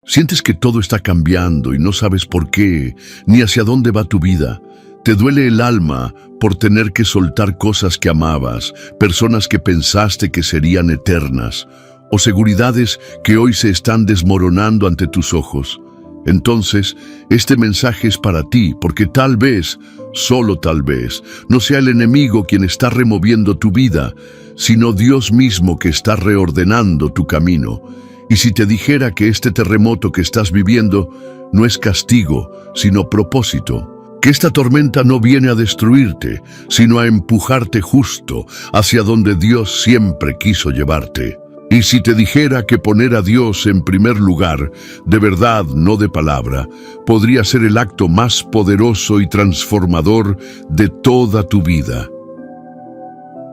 Sientes que todo está cambiando y no sabes por qué, ni hacia dónde va tu vida. Te duele el alma por tener que soltar cosas que amabas, personas que pensaste que serían eternas, o seguridades que hoy se están desmoronando ante tus ojos. Entonces, este mensaje es para ti, porque tal vez, solo tal vez, no sea el enemigo quien está removiendo tu vida, sino Dios mismo que está reordenando tu camino. Y si te dijera que este terremoto que estás viviendo no es castigo, sino propósito, que esta tormenta no viene a destruirte, sino a empujarte justo hacia donde Dios siempre quiso llevarte. Y si te dijera que poner a Dios en primer lugar, de verdad, no de palabra, podría ser el acto más poderoso y transformador de toda tu vida.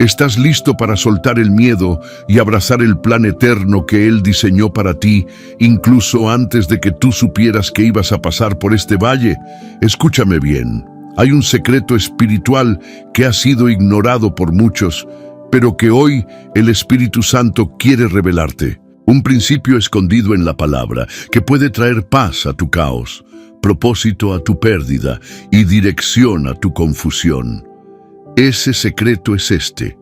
¿Estás listo para soltar el miedo y abrazar el plan eterno que Él diseñó para ti, incluso antes de que tú supieras que ibas a pasar por este valle? Escúchame bien. Hay un secreto espiritual que ha sido ignorado por muchos, pero que hoy el Espíritu Santo quiere revelarte. Un principio escondido en la palabra que puede traer paz a tu caos, propósito a tu pérdida y dirección a tu confusión. Ese secreto es este: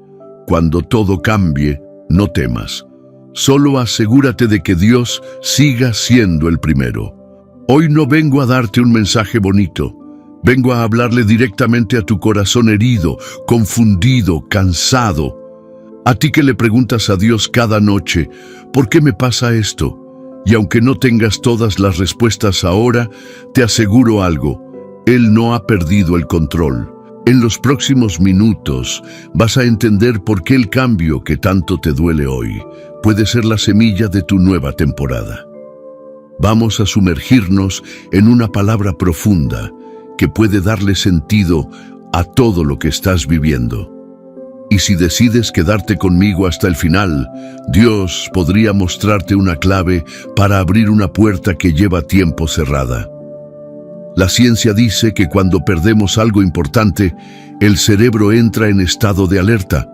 cuando todo cambie, no temas. Solo asegúrate de que Dios siga siendo el primero. Hoy no vengo a darte un mensaje bonito. Vengo a hablarle directamente a tu corazón herido, confundido, cansado. A ti que le preguntas a Dios cada noche, ¿por qué me pasa esto? Y aunque no tengas todas las respuestas ahora, te aseguro algo: Él no ha perdido el control. En los próximos minutos vas a entender por qué el cambio que tanto te duele hoy puede ser la semilla de tu nueva temporada. Vamos a sumergirnos en una palabra profunda que puede darle sentido a todo lo que estás viviendo. Y si decides quedarte conmigo hasta el final, Dios podría mostrarte una clave para abrir una puerta que lleva tiempo cerrada. La ciencia dice que cuando perdemos algo importante, el cerebro entra en estado de alerta,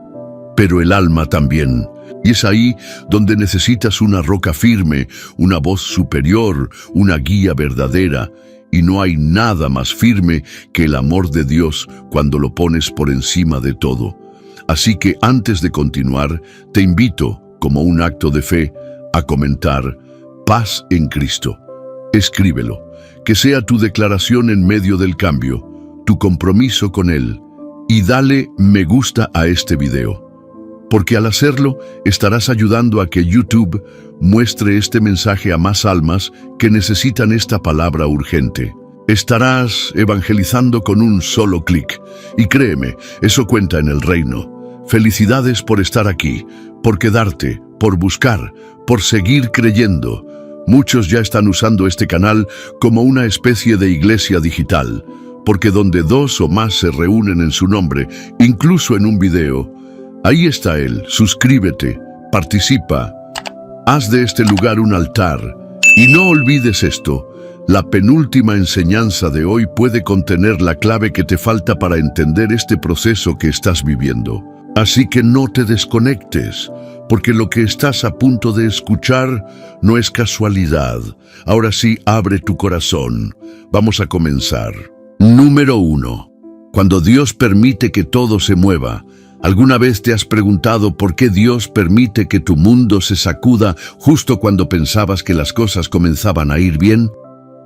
pero el alma también. Y es ahí donde necesitas una roca firme, una voz superior, una guía verdadera. Y no hay nada más firme que el amor de Dios cuando lo pones por encima de todo. Así que antes de continuar, te invito, como un acto de fe, a comentar paz en Cristo. Escríbelo. Que sea tu declaración en medio del cambio, tu compromiso con Él, y dale me gusta a este video, porque al hacerlo estarás ayudando a que YouTube muestre este mensaje a más almas que necesitan esta palabra urgente. Estarás evangelizando con un solo clic, y créeme, eso cuenta en el reino. Felicidades por estar aquí, por quedarte, por buscar, por seguir creyendo. Muchos ya están usando este canal como una especie de iglesia digital, porque donde dos o más se reúnen en su nombre, incluso en un video, ahí está Él. Suscríbete, participa, haz de este lugar un altar. Y no olvides esto: la penúltima enseñanza de hoy puede contener la clave que te falta para entender este proceso que estás viviendo. Así que no te desconectes, porque lo que estás a punto de escuchar no es casualidad. Ahora sí, abre tu corazón. Vamos a comenzar. Número 1. Cuando Dios permite que todo se mueva, ¿alguna vez te has preguntado por qué Dios permite que tu mundo se sacuda justo cuando pensabas que las cosas comenzaban a ir bien?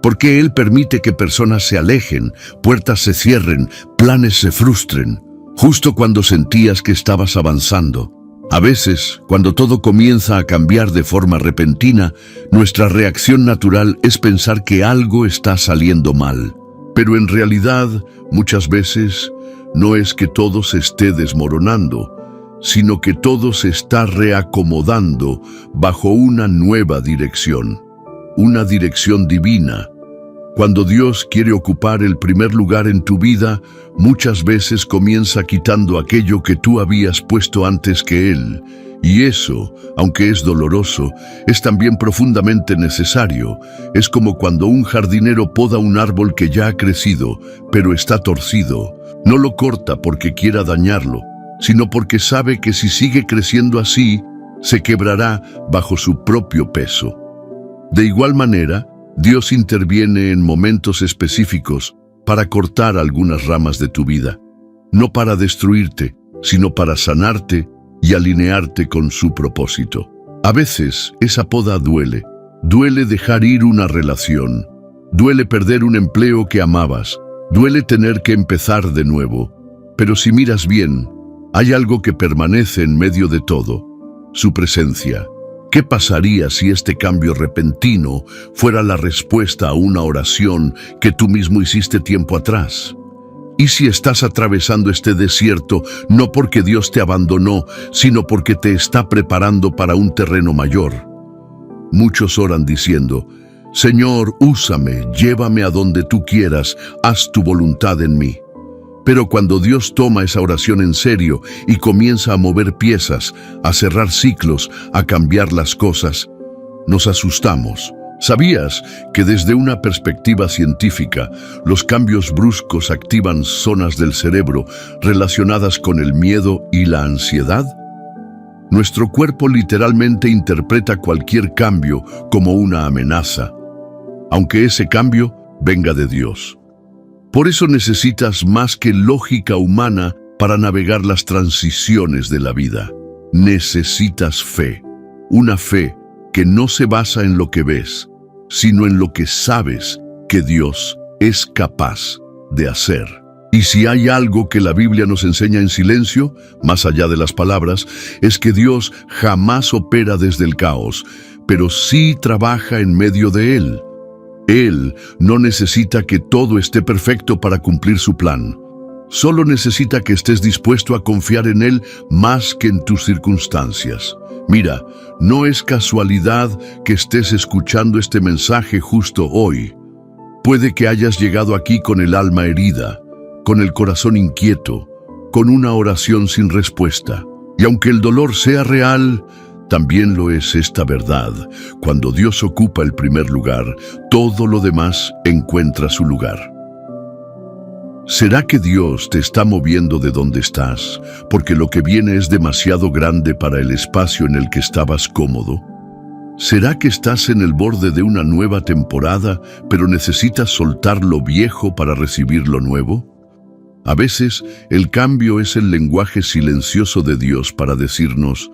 ¿Por qué Él permite que personas se alejen, puertas se cierren, planes se frustren, justo cuando sentías que estabas avanzando? A veces, cuando todo comienza a cambiar de forma repentina, nuestra reacción natural es pensar que algo está saliendo mal. Pero en realidad, muchas veces, no es que todo se esté desmoronando, sino que todo se está reacomodando bajo una nueva dirección, una dirección divina. Cuando Dios quiere ocupar el primer lugar en tu vida, muchas veces comienza quitando aquello que tú habías puesto antes que Él. Y eso, aunque es doloroso, es también profundamente necesario. Es como cuando un jardinero poda un árbol que ya ha crecido, pero está torcido. No lo corta porque quiera dañarlo, sino porque sabe que si sigue creciendo así, se quebrará bajo su propio peso. De igual manera, Dios interviene en momentos específicos para cortar algunas ramas de tu vida, no para destruirte, sino para sanarte y alinearte con su propósito. A veces esa poda duele. Duele dejar ir una relación. Duele perder un empleo que amabas. Duele tener que empezar de nuevo. Pero si miras bien, hay algo que permanece en medio de todo: su presencia. ¿Qué pasaría si este cambio repentino fuera la respuesta a una oración que tú mismo hiciste tiempo atrás? ¿Y si estás atravesando este desierto no porque Dios te abandonó, sino porque te está preparando para un terreno mayor? Muchos oran diciendo: Señor, úsame, llévame a donde tú quieras, haz tu voluntad en mí. Pero cuando Dios toma esa oración en serio y comienza a mover piezas, a cerrar ciclos, a cambiar las cosas, nos asustamos. ¿Sabías que desde una perspectiva científica, los cambios bruscos activan zonas del cerebro relacionadas con el miedo y la ansiedad? Nuestro cuerpo literalmente interpreta cualquier cambio como una amenaza, aunque ese cambio venga de Dios. Por eso necesitas más que lógica humana para navegar las transiciones de la vida. Necesitas fe, una fe que no se basa en lo que ves, sino en lo que sabes que Dios es capaz de hacer. Y si hay algo que la Biblia nos enseña en silencio, más allá de las palabras, es que Dios jamás opera desde el caos, pero sí trabaja en medio de él. Él no necesita que todo esté perfecto para cumplir su plan. Solo necesita que estés dispuesto a confiar en Él más que en tus circunstancias. Mira, no es casualidad que estés escuchando este mensaje justo hoy. Puede que hayas llegado aquí con el alma herida, con el corazón inquieto, con una oración sin respuesta. Y aunque el dolor sea real, también lo es esta verdad: cuando Dios ocupa el primer lugar, todo lo demás encuentra su lugar. ¿Será que Dios te está moviendo de donde estás, porque lo que viene es demasiado grande para el espacio en el que estabas cómodo? ¿Será que estás en el borde de una nueva temporada, pero necesitas soltar lo viejo para recibir lo nuevo? A veces, el cambio es el lenguaje silencioso de Dios para decirnos: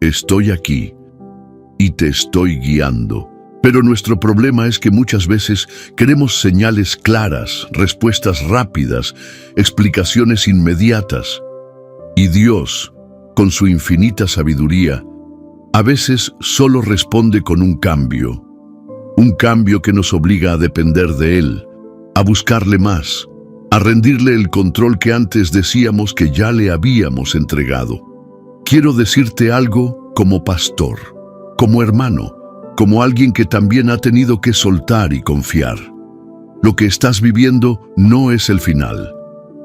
estoy aquí y te estoy guiando. Pero nuestro problema es que muchas veces queremos señales claras, respuestas rápidas, explicaciones inmediatas. Y Dios, con su infinita sabiduría, a veces solo responde con un cambio que nos obliga a depender de Él, a buscarle más, a rendirle el control que antes decíamos que ya le habíamos entregado. Quiero decirte algo como pastor, como hermano, como alguien que también ha tenido que soltar y confiar. Lo que estás viviendo no es el final,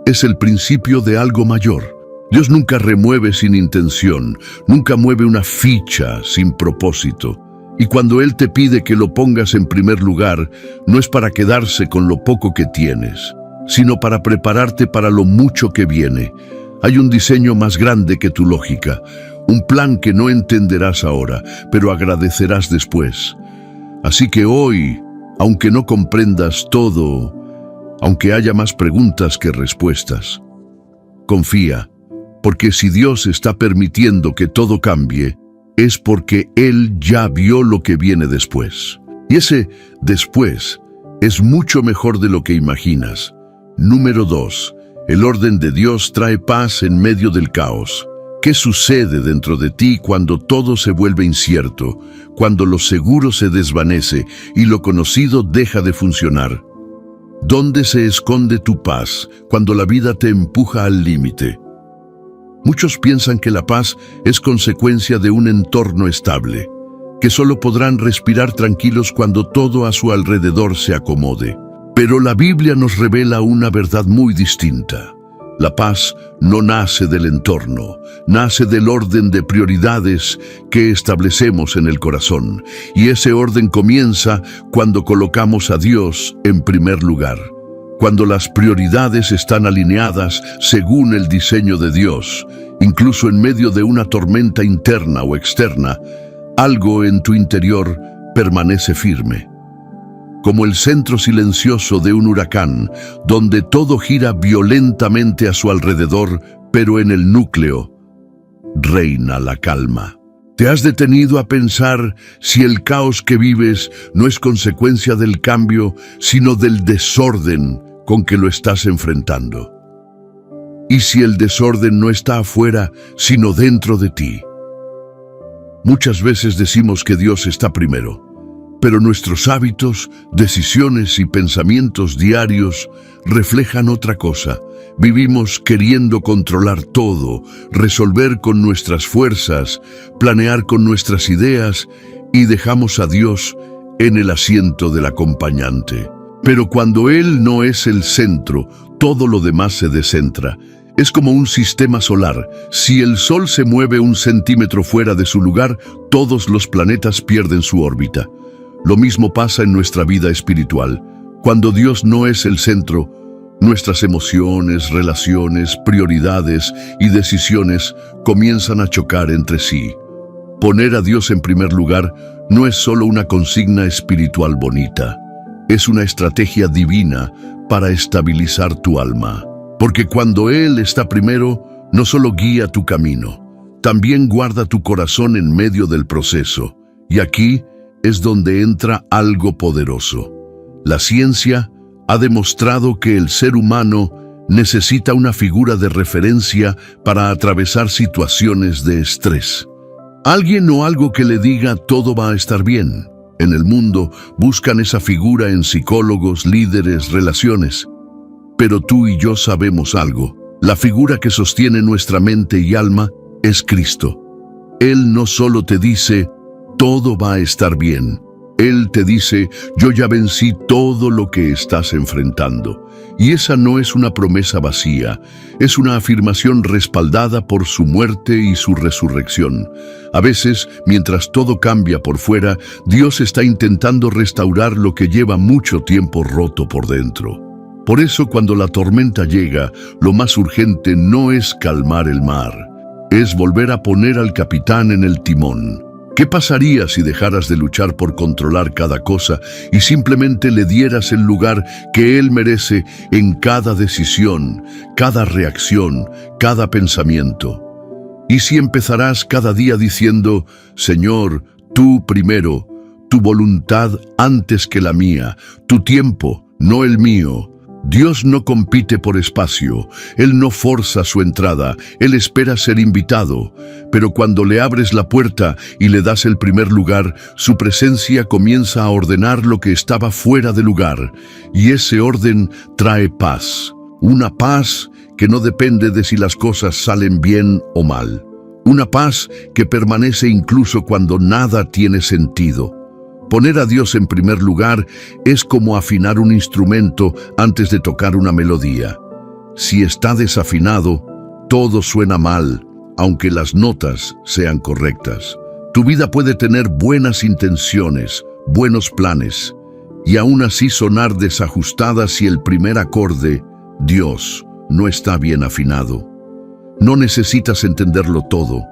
es el principio de algo mayor. Dios nunca remueve sin intención, nunca mueve una ficha sin propósito. Y cuando Él te pide que lo pongas en primer lugar, no es para quedarse con lo poco que tienes, sino para prepararte para lo mucho que viene. Hay un diseño más grande que tu lógica, un plan que no entenderás ahora, pero agradecerás después. Así que hoy, aunque no comprendas todo, aunque haya más preguntas que respuestas, confía, porque si Dios está permitiendo que todo cambie, es porque Él ya vio lo que viene después. Y ese después es mucho mejor de lo que imaginas. Número 2. El orden de Dios trae paz en medio del caos. ¿Qué sucede dentro de ti cuando todo se vuelve incierto, cuando lo seguro se desvanece y lo conocido deja de funcionar? ¿Dónde se esconde tu paz cuando la vida te empuja al límite? Muchos piensan que la paz es consecuencia de un entorno estable, que solo podrán respirar tranquilos cuando todo a su alrededor se acomode. Pero la Biblia nos revela una verdad muy distinta. La paz no nace del entorno, nace del orden de prioridades que establecemos en el corazón. Y ese orden comienza cuando colocamos a Dios en primer lugar. Cuando las prioridades están alineadas según el diseño de Dios, incluso en medio de una tormenta interna o externa, algo en tu interior permanece firme. Como el centro silencioso de un huracán, donde todo gira violentamente a su alrededor, pero en el núcleo reina la calma. ¿Te has detenido a pensar si el caos que vives no es consecuencia del cambio, sino del desorden con que lo estás enfrentando? ¿Y si el desorden no está afuera, sino dentro de ti? Muchas veces decimos que Dios está primero, pero nuestros hábitos, decisiones y pensamientos diarios reflejan otra cosa. Vivimos queriendo controlar todo, resolver con nuestras fuerzas, planear con nuestras ideas y dejamos a Dios en el asiento del acompañante. Pero cuando Él no es el centro, todo lo demás se descentra. Es como un sistema solar. Si el Sol se mueve 1 centímetro fuera de su lugar, todos los planetas pierden su órbita. Lo mismo pasa en nuestra vida espiritual. Cuando Dios no es el centro, nuestras emociones, relaciones, prioridades y decisiones comienzan a chocar entre sí. Poner a Dios en primer lugar no es solo una consigna espiritual bonita, es una estrategia divina para estabilizar tu alma. Porque cuando Él está primero, no solo guía tu camino, también guarda tu corazón en medio del proceso. Y aquí es donde entra algo poderoso. La ciencia ha demostrado que el ser humano necesita una figura de referencia para atravesar situaciones de estrés. Alguien o algo que le diga todo va a estar bien. En el mundo buscan esa figura en psicólogos, líderes, relaciones. Pero tú y yo sabemos algo. La figura que sostiene nuestra mente y alma es Cristo. Él no solo te dice, todo va a estar bien. Él te dice, yo ya vencí todo lo que estás enfrentando. Y esa no es una promesa vacía, es una afirmación respaldada por su muerte y su resurrección. A veces, mientras todo cambia por fuera, Dios está intentando restaurar lo que lleva mucho tiempo roto por dentro. Por eso, cuando la tormenta llega, lo más urgente no es calmar el mar, es volver a poner al capitán en el timón. ¿Qué pasaría si dejaras de luchar por controlar cada cosa y simplemente le dieras el lugar que Él merece en cada decisión, cada reacción, cada pensamiento? ¿Y si empezarás cada día diciendo, Señor, tú primero, tu voluntad antes que la mía, tu tiempo, no el mío? Dios no compite por espacio, Él no forza su entrada, Él espera ser invitado, pero cuando le abres la puerta y le das el primer lugar, su presencia comienza a ordenar lo que estaba fuera de lugar, y ese orden trae paz, una paz que no depende de si las cosas salen bien o mal, una paz que permanece incluso cuando nada tiene sentido. Poner a Dios en primer lugar es como afinar un instrumento antes de tocar una melodía. Si está desafinado, todo suena mal, aunque las notas sean correctas. Tu vida puede tener buenas intenciones, buenos planes, y aún así sonar desajustada si el primer acorde, Dios, no está bien afinado. No necesitas entenderlo todo.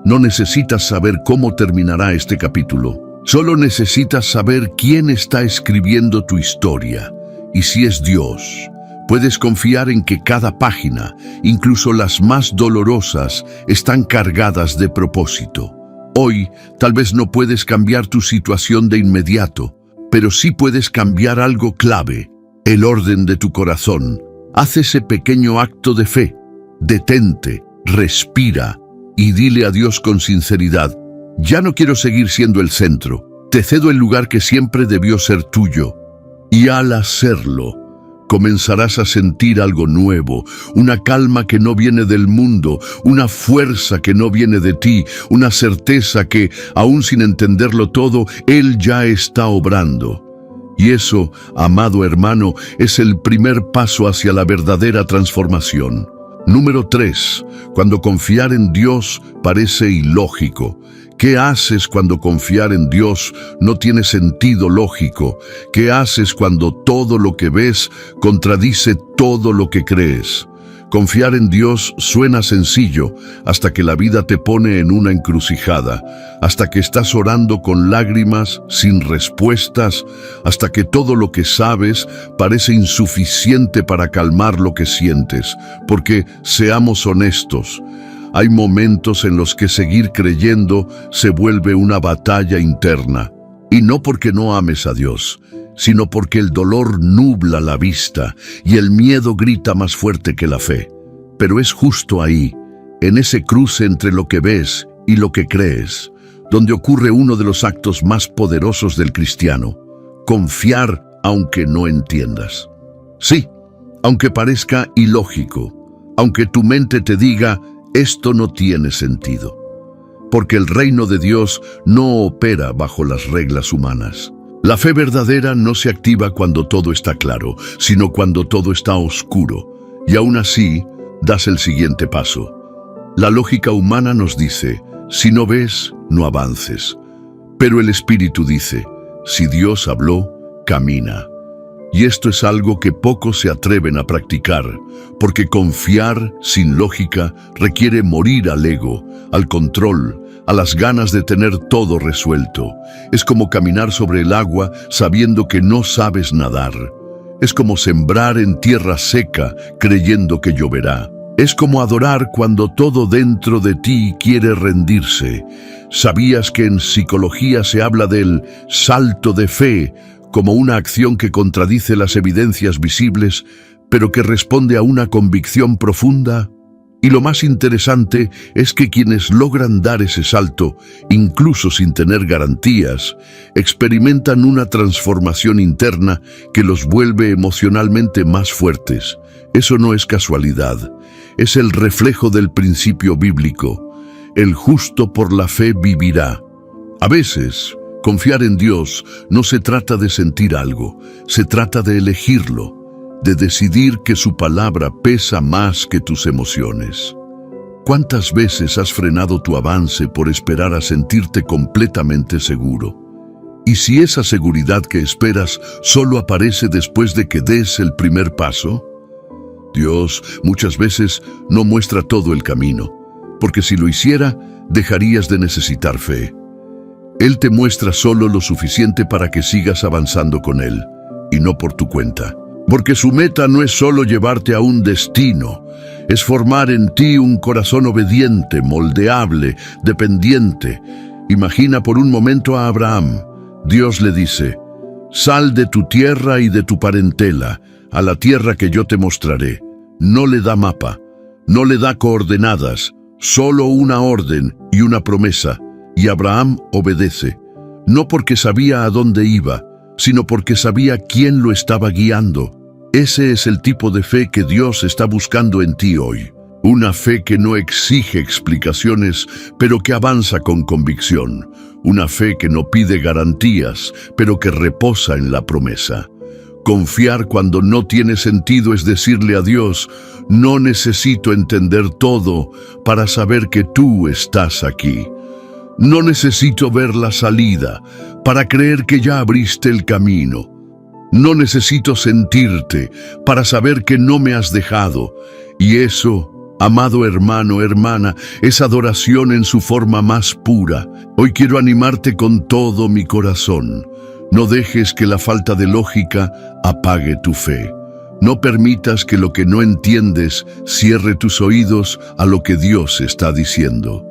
No necesitas saber cómo terminará este capítulo. Solo necesitas saber quién está escribiendo tu historia, y si es Dios, puedes confiar en que cada página, incluso las más dolorosas, están cargadas de propósito. Hoy, tal vez no puedes cambiar tu situación de inmediato, pero sí puedes cambiar algo clave, el orden de tu corazón. Haz ese pequeño acto de fe, detente, respira y dile a Dios con sinceridad, ya no quiero seguir siendo el centro, te cedo el lugar que siempre debió ser tuyo. Y al hacerlo, comenzarás a sentir algo nuevo, una calma que no viene del mundo, una fuerza que no viene de ti, una certeza que, aún sin entenderlo todo, Él ya está obrando. Y eso, amado hermano, es el primer paso hacia la verdadera transformación. Número 3. Cuando confiar en Dios parece ilógico. ¿Qué haces cuando confiar en Dios no tiene sentido lógico? ¿Qué haces cuando todo lo que ves contradice todo lo que crees? Confiar en Dios suena sencillo hasta que la vida te pone en una encrucijada, hasta que estás orando con lágrimas, sin respuestas, hasta que todo lo que sabes parece insuficiente para calmar lo que sientes. Porque, seamos honestos, hay momentos en los que seguir creyendo se vuelve una batalla interna. Y no porque no ames a Dios, sino porque el dolor nubla la vista y el miedo grita más fuerte que la fe. Pero es justo ahí, en ese cruce entre lo que ves y lo que crees, donde ocurre uno de los actos más poderosos del cristiano: confiar aunque no entiendas. Sí, aunque parezca ilógico, aunque tu mente te diga, esto no tiene sentido. Porque el reino de Dios no opera bajo las reglas humanas. La fe verdadera no se activa cuando todo está claro, sino cuando todo está oscuro. Y aún así, das el siguiente paso. La lógica humana nos dice, si no ves, no avances. Pero el Espíritu dice, si Dios habló, camina. Y esto es algo que pocos se atreven a practicar, porque confiar sin lógica requiere morir al ego, al control, a las ganas de tener todo resuelto. Es como caminar sobre el agua sabiendo que no sabes nadar. Es como sembrar en tierra seca creyendo que lloverá. Es como adorar cuando todo dentro de ti quiere rendirse. ¿Sabías que en psicología se habla del salto de fe como una acción que contradice las evidencias visibles, pero que responde a una convicción profunda? Y lo más interesante es que quienes logran dar ese salto, incluso sin tener garantías, experimentan una transformación interna que los vuelve emocionalmente más fuertes. Eso no es casualidad, es el reflejo del principio bíblico. El justo por la fe vivirá. A veces, confiar en Dios no se trata de sentir algo, se trata de elegirlo, de decidir que su palabra pesa más que tus emociones. ¿Cuántas veces has frenado tu avance por esperar a sentirte completamente seguro? ¿Y si esa seguridad que esperas solo aparece después de que des el primer paso? Dios muchas veces no muestra todo el camino, porque si lo hiciera, dejarías de necesitar fe. Él te muestra solo lo suficiente para que sigas avanzando con Él, y no por tu cuenta. Porque su meta no es solo llevarte a un destino, es formar en ti un corazón obediente, moldeable, dependiente. Imagina por un momento a Abraham. Dios le dice, sal de tu tierra y de tu parentela, a la tierra que yo te mostraré. No le da mapa, no le da coordenadas, solo una orden y una promesa. Y Abraham obedece, no porque sabía a dónde iba, sino porque sabía quién lo estaba guiando. Ese es el tipo de fe que Dios está buscando en ti hoy. Una fe que no exige explicaciones, pero que avanza con convicción. Una fe que no pide garantías, pero que reposa en la promesa. Confiar cuando no tiene sentido es decirle a Dios, no necesito entender todo para saber que tú estás aquí. No necesito ver la salida para creer que ya abriste el camino. No necesito sentirte para saber que no me has dejado. Y eso, amado hermano, hermana, es adoración en su forma más pura. Hoy quiero animarte con todo mi corazón. No dejes que la falta de lógica apague tu fe. No permitas que lo que no entiendes cierre tus oídos a lo que Dios está diciendo.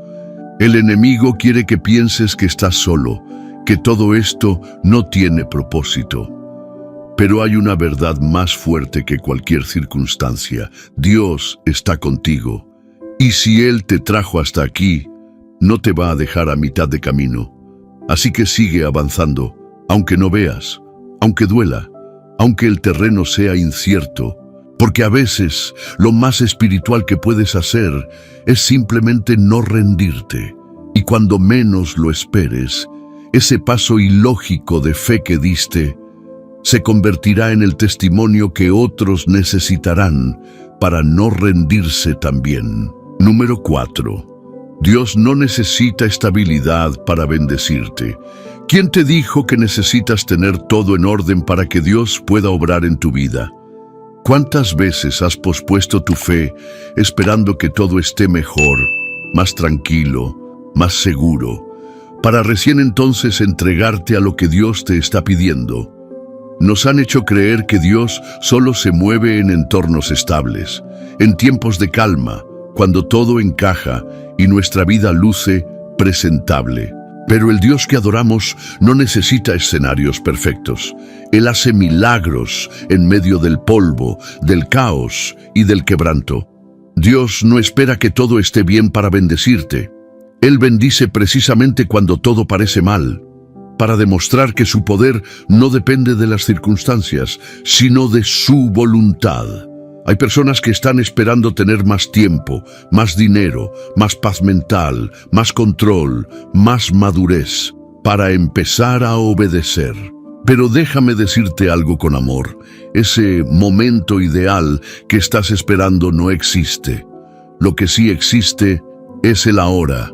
El enemigo quiere que pienses que estás solo, que todo esto no tiene propósito. Pero hay una verdad más fuerte que cualquier circunstancia. Dios está contigo. Y si Él te trajo hasta aquí, no te va a dejar a mitad de camino. Así que sigue avanzando, aunque no veas, aunque duela, aunque el terreno sea incierto. Porque a veces lo más espiritual que puedes hacer es simplemente no rendirte. Y cuando menos lo esperes, ese paso ilógico de fe que diste se convertirá en el testimonio que otros necesitarán para no rendirse también. Número 4. Dios no necesita estabilidad para bendecirte. ¿Quién te dijo que necesitas tener todo en orden para que Dios pueda obrar en tu vida? ¿Cuántas veces has pospuesto tu fe esperando que todo esté mejor, más tranquilo, más seguro, para recién entonces entregarte a lo que Dios te está pidiendo? Nos han hecho creer que Dios solo se mueve en entornos estables, en tiempos de calma, cuando todo encaja y nuestra vida luce presentable. Pero el Dios que adoramos no necesita escenarios perfectos. Él hace milagros en medio del polvo, del caos y del quebranto. Dios no espera que todo esté bien para bendecirte. Él bendice precisamente cuando todo parece mal, para demostrar que su poder no depende de las circunstancias, sino de su voluntad. Hay personas que están esperando tener más tiempo, más dinero, más paz mental, más control, más madurez, para empezar a obedecer. Pero déjame decirte algo con amor. Ese momento ideal que estás esperando no existe. Lo que sí existe es el ahora.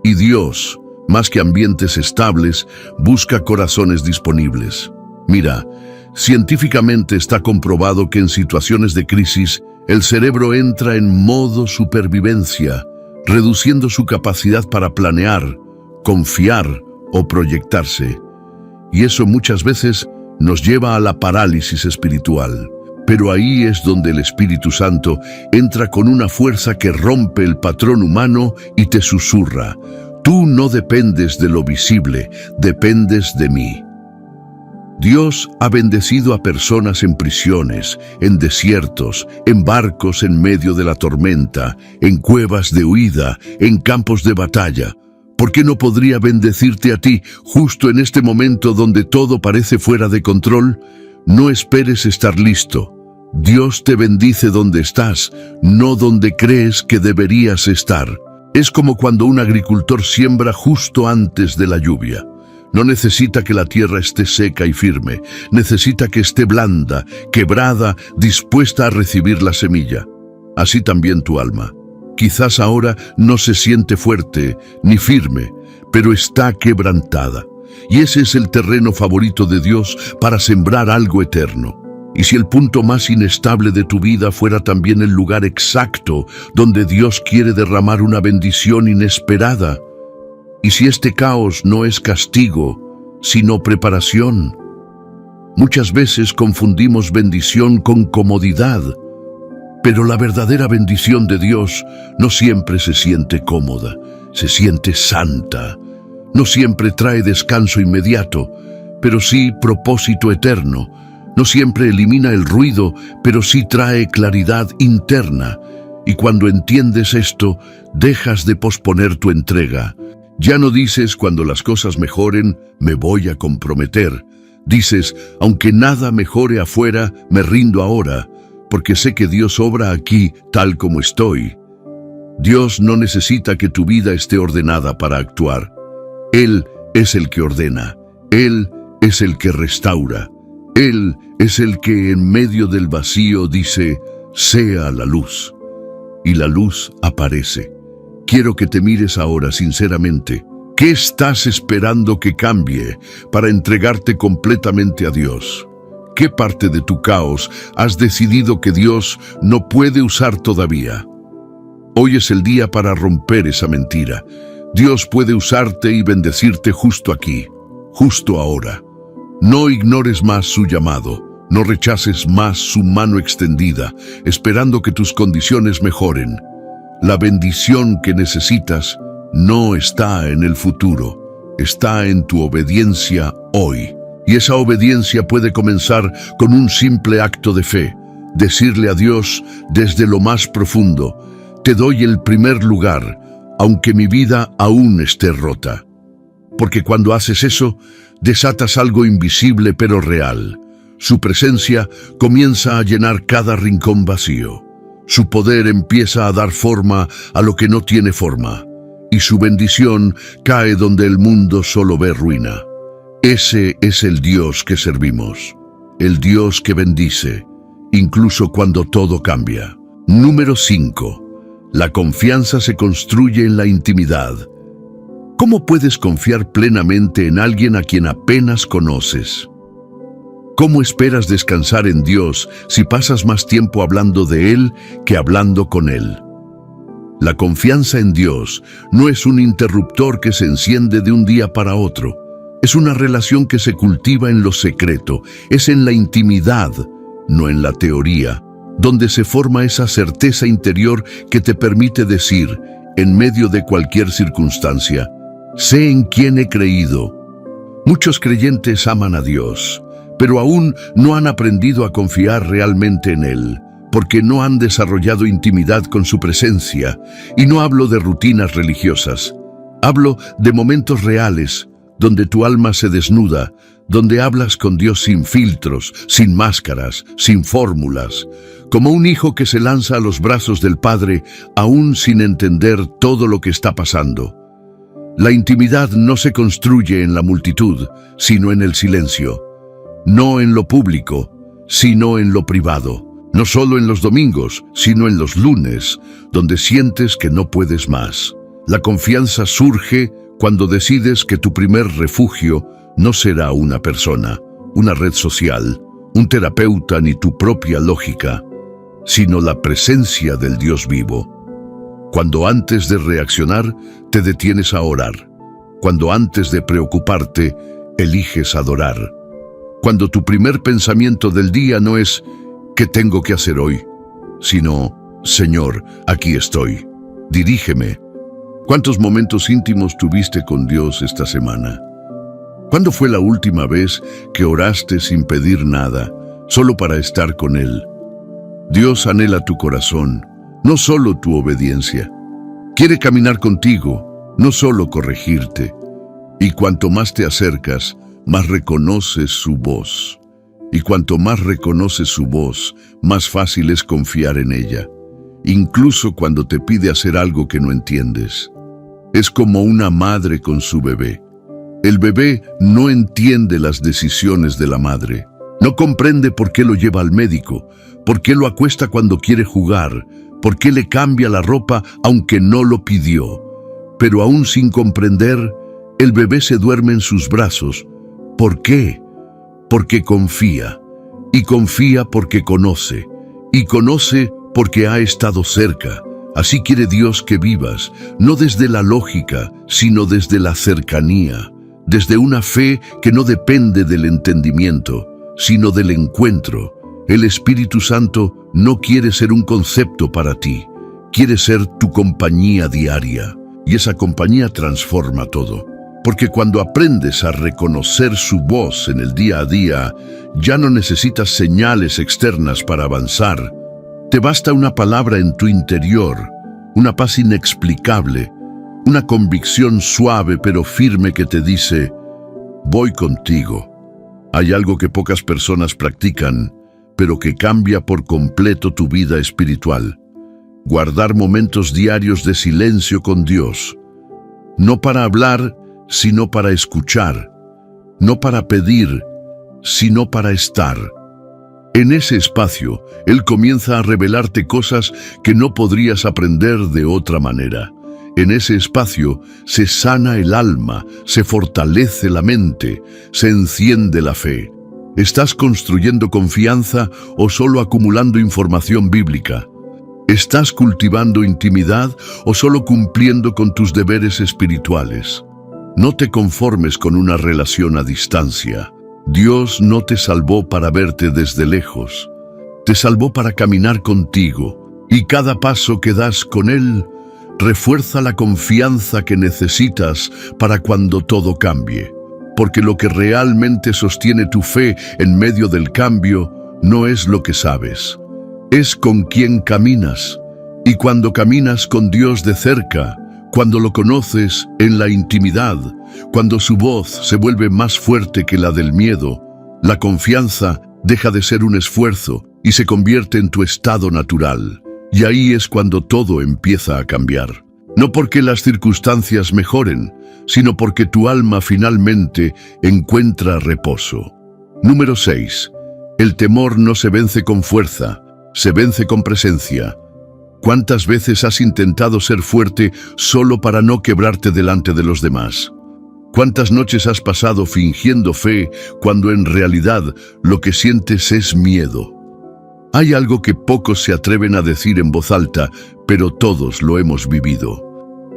Y Dios, más que ambientes estables, busca corazones disponibles. Mira, científicamente está comprobado que en situaciones de crisis, el cerebro entra en modo supervivencia, reduciendo su capacidad para planear, confiar o proyectarse. Y eso muchas veces nos lleva a la parálisis espiritual. Pero ahí es donde el Espíritu Santo entra con una fuerza que rompe el patrón humano y te susurra: tú no dependes de lo visible, dependes de mí. Dios ha bendecido a personas en prisiones, en desiertos, en barcos en medio de la tormenta, en cuevas de huida, en campos de batalla. ¿Por qué no podría bendecirte a ti justo en este momento donde todo parece fuera de control? No esperes estar listo. Dios te bendice donde estás, no donde crees que deberías estar. Es como cuando un agricultor siembra justo antes de la lluvia. No necesita que la tierra esté seca y firme, necesita que esté blanda, quebrada, dispuesta a recibir la semilla. Así también tu alma. Quizás ahora no se siente fuerte ni firme, pero está quebrantada. Y ese es el terreno favorito de Dios para sembrar algo eterno. Y si el punto más inestable de tu vida fuera también el lugar exacto donde Dios quiere derramar una bendición inesperada, y si este caos no es castigo, sino preparación. Muchas veces confundimos bendición con comodidad, pero la verdadera bendición de Dios no siempre se siente cómoda, se siente santa. No siempre trae descanso inmediato, pero sí propósito eterno. No siempre elimina el ruido, pero sí trae claridad interna. Y cuando entiendes esto, dejas de posponer tu entrega. Ya no dices: cuando las cosas mejoren, me voy a comprometer. Dices: aunque nada mejore afuera, me rindo ahora, porque sé que Dios obra aquí tal como estoy. Dios no necesita que tu vida esté ordenada para actuar. Él es el que ordena. Él es el que restaura. Él es el que en medio del vacío dice: sea la luz. Y la luz aparece. Quiero que te mires ahora sinceramente. ¿Qué estás esperando que cambie para entregarte completamente a Dios? ¿Qué parte de tu caos has decidido que Dios no puede usar todavía? Hoy es el día para romper esa mentira. Dios puede usarte y bendecirte justo aquí, justo ahora. No ignores más su llamado, no rechaces más su mano extendida, esperando que tus condiciones mejoren. La bendición que necesitas no está en el futuro, está en tu obediencia hoy. Y esa obediencia puede comenzar con un simple acto de fe, decirle a Dios desde lo más profundo: te doy el primer lugar, aunque mi vida aún esté rota. Porque cuando haces eso, desatas algo invisible pero real. Su presencia comienza a llenar cada rincón vacío. Su poder empieza a dar forma a lo que no tiene forma. Y su bendición cae donde el mundo solo ve ruina. Ese es el Dios que servimos. El Dios que bendice, incluso cuando todo cambia. Número 5. La confianza se construye en la intimidad. ¿Cómo puedes confiar plenamente en alguien a quien apenas conoces? ¿Cómo esperas descansar en Dios si pasas más tiempo hablando de Él que hablando con Él? La confianza en Dios no es un interruptor que se enciende de un día para otro. Es una relación que se cultiva en lo secreto, es en la intimidad, no en la teoría, donde se forma esa certeza interior que te permite decir, en medio de cualquier circunstancia, sé en quién he creído. Muchos creyentes aman a Dios, pero aún no han aprendido a confiar realmente en Él, porque no han desarrollado intimidad con su presencia. Y no hablo de rutinas religiosas, hablo de momentos reales, donde tu alma se desnuda, donde hablas con Dios sin filtros, sin máscaras, sin fórmulas, como un hijo que se lanza a los brazos del Padre, aún sin entender todo lo que está pasando. La intimidad no se construye en la multitud, sino en el silencio. No en lo público, sino en lo privado. No solo en los domingos, sino en los lunes, donde sientes que no puedes más. La confianza surge cuando decides que tu primer refugio no será una persona, una red social, un terapeuta ni tu propia lógica, sino la presencia del Dios vivo. Cuando antes de reaccionar, te detienes a orar. Cuando antes de preocuparte, eliges adorar. Cuando tu primer pensamiento del día no es ¿qué tengo que hacer hoy?, sino Señor, aquí estoy, dirígeme. ¿Cuántos momentos íntimos tuviste con Dios esta semana? ¿Cuándo fue la última vez que oraste sin pedir nada, solo para estar con Él? Dios anhela tu corazón, no solo tu obediencia. Quiere caminar contigo, no solo corregirte. Y cuanto más te acercas, más reconoces su voz. Y cuanto más reconoces su voz, más fácil es confiar en ella, incluso cuando te pide hacer algo que no entiendes. Es como una madre con su bebé. El bebé no entiende las decisiones de la madre. No comprende por qué lo lleva al médico, por qué lo acuesta cuando quiere jugar, por qué le cambia la ropa aunque no lo pidió. Pero aún sin comprender, el bebé se duerme en sus brazos. ¿Por qué? Porque confía. Y confía porque conoce. Y conoce porque ha estado cerca. Así quiere Dios que vivas, no desde la lógica, sino desde la cercanía, desde una fe que no depende del entendimiento, sino del encuentro. El Espíritu Santo no quiere ser un concepto para ti, quiere ser tu compañía diaria, y esa compañía transforma todo. Porque cuando aprendes a reconocer su voz en el día a día, ya no necesitas señales externas para avanzar. Te basta una palabra en tu interior, una paz inexplicable, una convicción suave pero firme que te dice, voy contigo. Hay algo que pocas personas practican, pero que cambia por completo tu vida espiritual. Guardar momentos diarios de silencio con Dios. No para hablar, sino para escuchar. No para pedir, sino para estar. En ese espacio, Él comienza a revelarte cosas que no podrías aprender de otra manera. En ese espacio se sana el alma, se fortalece la mente, se enciende la fe. ¿Estás construyendo confianza o solo acumulando información bíblica? ¿Estás cultivando intimidad o solo cumpliendo con tus deberes espirituales? No te conformes con una relación a distancia. Dios no te salvó para verte desde lejos. Te salvó para caminar contigo, y cada paso que das con Él refuerza la confianza que necesitas para cuando todo cambie. Porque lo que realmente sostiene tu fe en medio del cambio no es lo que sabes, es con quién caminas. Y cuando caminas con Dios de cerca, cuando lo conoces en la intimidad, cuando su voz se vuelve más fuerte que la del miedo, la confianza deja de ser un esfuerzo y se convierte en tu estado natural. Y ahí es cuando todo empieza a cambiar. No porque las circunstancias mejoren, sino porque tu alma finalmente encuentra reposo. Número 6. El temor no se vence con fuerza, se vence con presencia. ¿Cuántas veces has intentado ser fuerte solo para no quebrarte delante de los demás? ¿Cuántas noches has pasado fingiendo fe cuando en realidad lo que sientes es miedo? Hay algo que pocos se atreven a decir en voz alta, pero todos lo hemos vivido.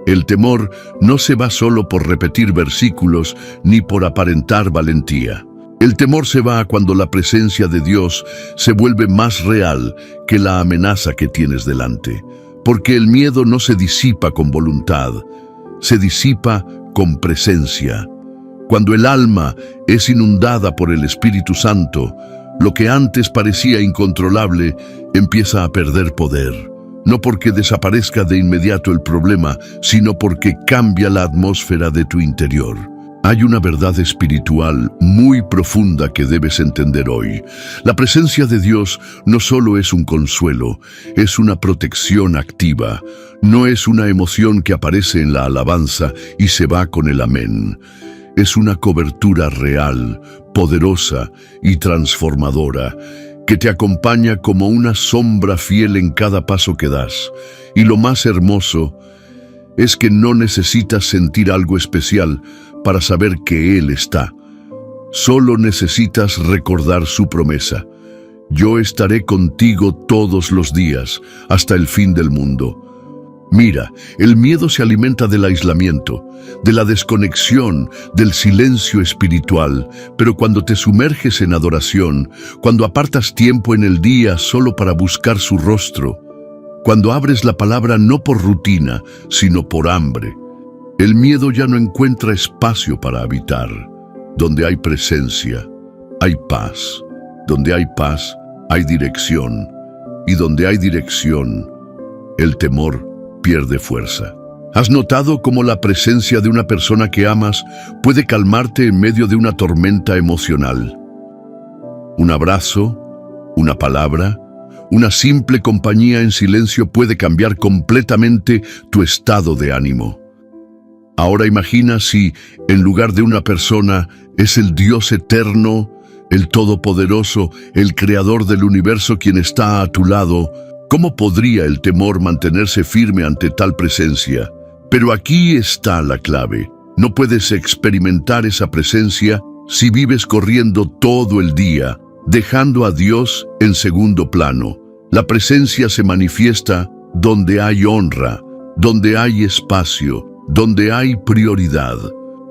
El temor no se va solo por repetir versículos ni por aparentar valentía. El temor se va cuando la presencia de Dios se vuelve más real que la amenaza que tienes delante. Porque el miedo no se disipa con voluntad, se disipa con presencia. Cuando el alma es inundada por el Espíritu Santo, lo que antes parecía incontrolable empieza a perder poder. No porque desaparezca de inmediato el problema, sino porque cambia la atmósfera de tu interior. Hay una verdad espiritual muy profunda que debes entender hoy. La presencia de Dios no solo es un consuelo, es una protección activa. No es una emoción que aparece en la alabanza y se va con el amén. Es una cobertura real, poderosa y transformadora, que te acompaña como una sombra fiel en cada paso que das. Y lo más hermoso es que no necesitas sentir algo especial para saber que Él está. Solo necesitas recordar su promesa. Yo estaré contigo todos los días, hasta el fin del mundo. Mira, el miedo se alimenta del aislamiento, de la desconexión, del silencio espiritual, pero cuando te sumerges en adoración, cuando apartas tiempo en el día solo para buscar su rostro, cuando abres la palabra no por rutina, sino por hambre, el miedo ya no encuentra espacio para habitar. Donde hay presencia, hay paz. Donde hay paz, hay dirección. Y donde hay dirección, el temor pierde fuerza. ¿Has notado cómo la presencia de una persona que amas puede calmarte en medio de una tormenta emocional? Un abrazo, una palabra, una simple compañía en silencio puede cambiar completamente tu estado de ánimo. Ahora imagina si, en lugar de una persona, es el Dios eterno, el Todopoderoso, el Creador del universo quien está a tu lado. ¿Cómo podría el temor mantenerse firme ante tal presencia? Pero aquí está la clave. No puedes experimentar esa presencia si vives corriendo todo el día, dejando a Dios en segundo plano. La presencia se manifiesta donde hay honra, donde hay espacio, donde hay prioridad.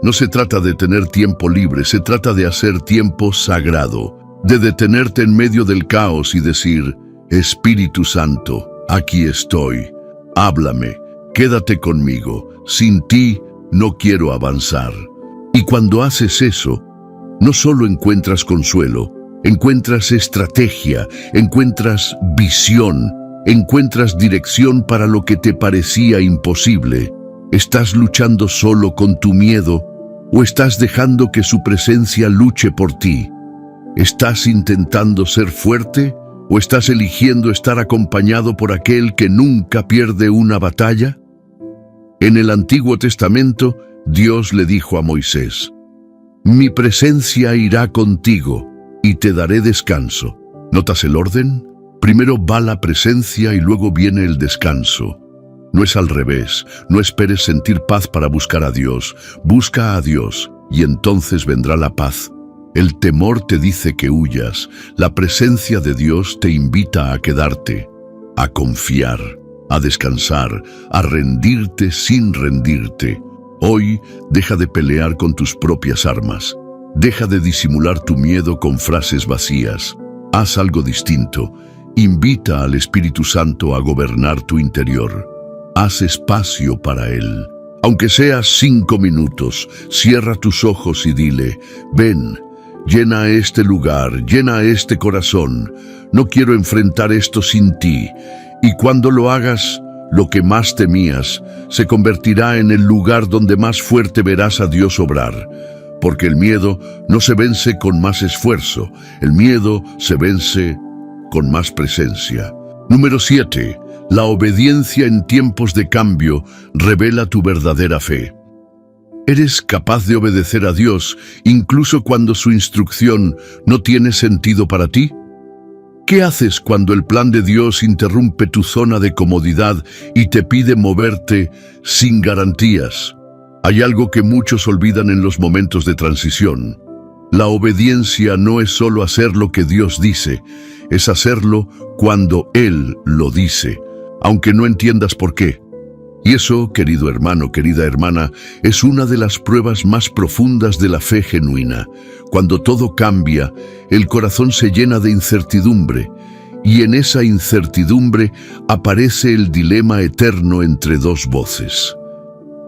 No se trata de tener tiempo libre, se trata de hacer tiempo sagrado, de detenerte en medio del caos y decir: Espíritu Santo, aquí estoy, háblame, quédate conmigo, sin ti no quiero avanzar. Y cuando haces eso, no solo encuentras consuelo, encuentras estrategia, encuentras visión, encuentras dirección para lo que te parecía imposible. ¿Estás luchando solo con tu miedo o estás dejando que su presencia luche por ti? ¿Estás intentando ser fuerte o estás eligiendo estar acompañado por aquel que nunca pierde una batalla? En el Antiguo Testamento, Dios le dijo a Moisés: Mi presencia irá contigo y te daré descanso. ¿Notas el orden? Primero va la presencia y luego viene el descanso. No es al revés. No esperes sentir paz para buscar a Dios. Busca a Dios y entonces vendrá la paz. El temor te dice que huyas. La presencia de Dios te invita a quedarte, a confiar, a descansar, a rendirte sin rendirte. Hoy deja de pelear con tus propias armas. Deja de disimular tu miedo con frases vacías. Haz algo distinto. Invita al Espíritu Santo a gobernar tu interior. Haz espacio para Él. Aunque sea 5 minutos, cierra tus ojos y dile: ven, llena este lugar, llena este corazón. No quiero enfrentar esto sin ti. Y cuando lo hagas, lo que más temías se convertirá en el lugar donde más fuerte verás a Dios obrar. Porque el miedo no se vence con más esfuerzo. El miedo se vence con más presencia. Número 7. La obediencia en tiempos de cambio revela tu verdadera fe. ¿Eres capaz de obedecer a Dios incluso cuando su instrucción no tiene sentido para ti? ¿Qué haces cuando el plan de Dios interrumpe tu zona de comodidad y te pide moverte sin garantías? Hay algo que muchos olvidan en los momentos de transición. La obediencia no es solo hacer lo que Dios dice, es hacerlo cuando Él lo dice, aunque no entiendas por qué. Y eso, querido hermano, querida hermana, es una de las pruebas más profundas de la fe genuina. Cuando todo cambia, el corazón se llena de incertidumbre, y en esa incertidumbre aparece el dilema eterno entre dos voces.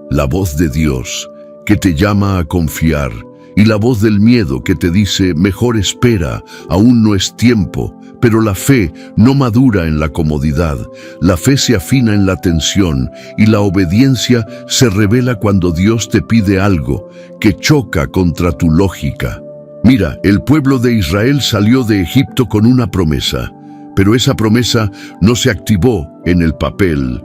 La voz de Dios, que te llama a confiar, y la voz del miedo que te dice, mejor espera, aún no es tiempo. Pero la fe no madura en la comodidad, la fe se afina en la tensión, y la obediencia se revela cuando Dios te pide algo que choca contra tu lógica. Mira, el pueblo de Israel salió de Egipto con una promesa, pero esa promesa no se activó en el papel,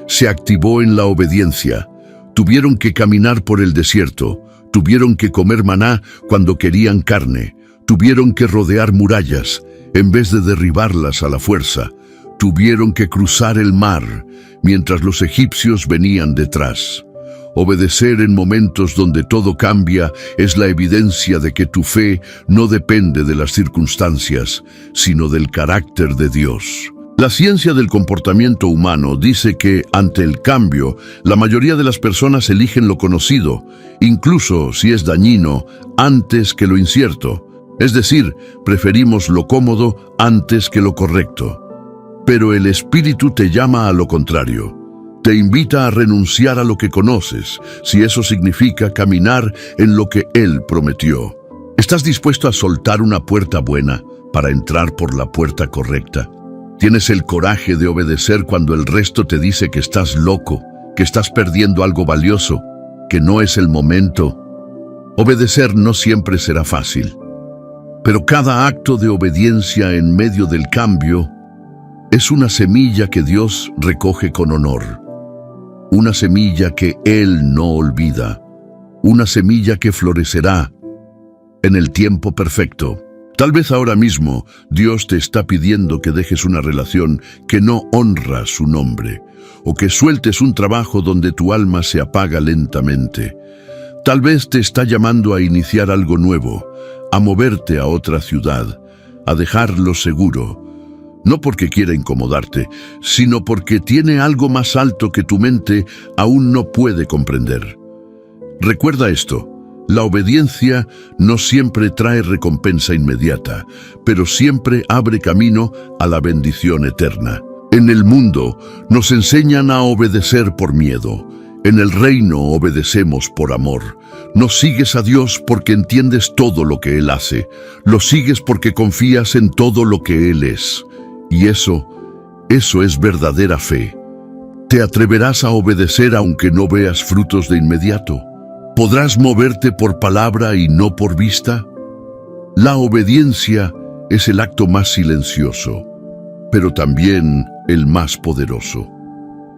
se activó en la obediencia. Tuvieron que caminar por el desierto, tuvieron que comer maná cuando querían carne, tuvieron que rodear murallas en vez de derribarlas a la fuerza, tuvieron que cruzar el mar mientras los egipcios venían detrás. Obedecer en momentos donde todo cambia es la evidencia de que tu fe no depende de las circunstancias, sino del carácter de Dios. La ciencia del comportamiento humano dice que, ante el cambio, la mayoría de las personas eligen lo conocido, incluso si es dañino, antes que lo incierto. Es decir, preferimos lo cómodo antes que lo correcto. Pero el Espíritu te llama a lo contrario. Te invita a renunciar a lo que conoces, si eso significa caminar en lo que Él prometió. ¿Estás dispuesto a soltar una puerta buena para entrar por la puerta correcta? ¿Tienes el coraje de obedecer cuando el resto te dice que estás loco, que estás perdiendo algo valioso, que no es el momento? Obedecer no siempre será fácil. Pero cada acto de obediencia en medio del cambio es una semilla que Dios recoge con honor. Una semilla que Él no olvida. Una semilla que florecerá en el tiempo perfecto. Tal vez ahora mismo Dios te está pidiendo que dejes una relación que no honra su nombre, o que sueltes un trabajo donde tu alma se apaga lentamente. Tal vez te está llamando a iniciar algo nuevo, a moverte a otra ciudad, a dejarlo seguro, no porque quiera incomodarte, sino porque tiene algo más alto que tu mente aún no puede comprender. Recuerda esto, la obediencia no siempre trae recompensa inmediata, pero siempre abre camino a la bendición eterna. En el mundo nos enseñan a obedecer por miedo. En el reino obedecemos por amor. No sigues a Dios porque entiendes todo lo que Él hace. Lo sigues porque confías en todo lo que Él es. Y eso es verdadera fe. ¿Te atreverás a obedecer aunque no veas frutos de inmediato? ¿Podrás moverte por palabra y no por vista? La obediencia es el acto más silencioso, pero también el más poderoso.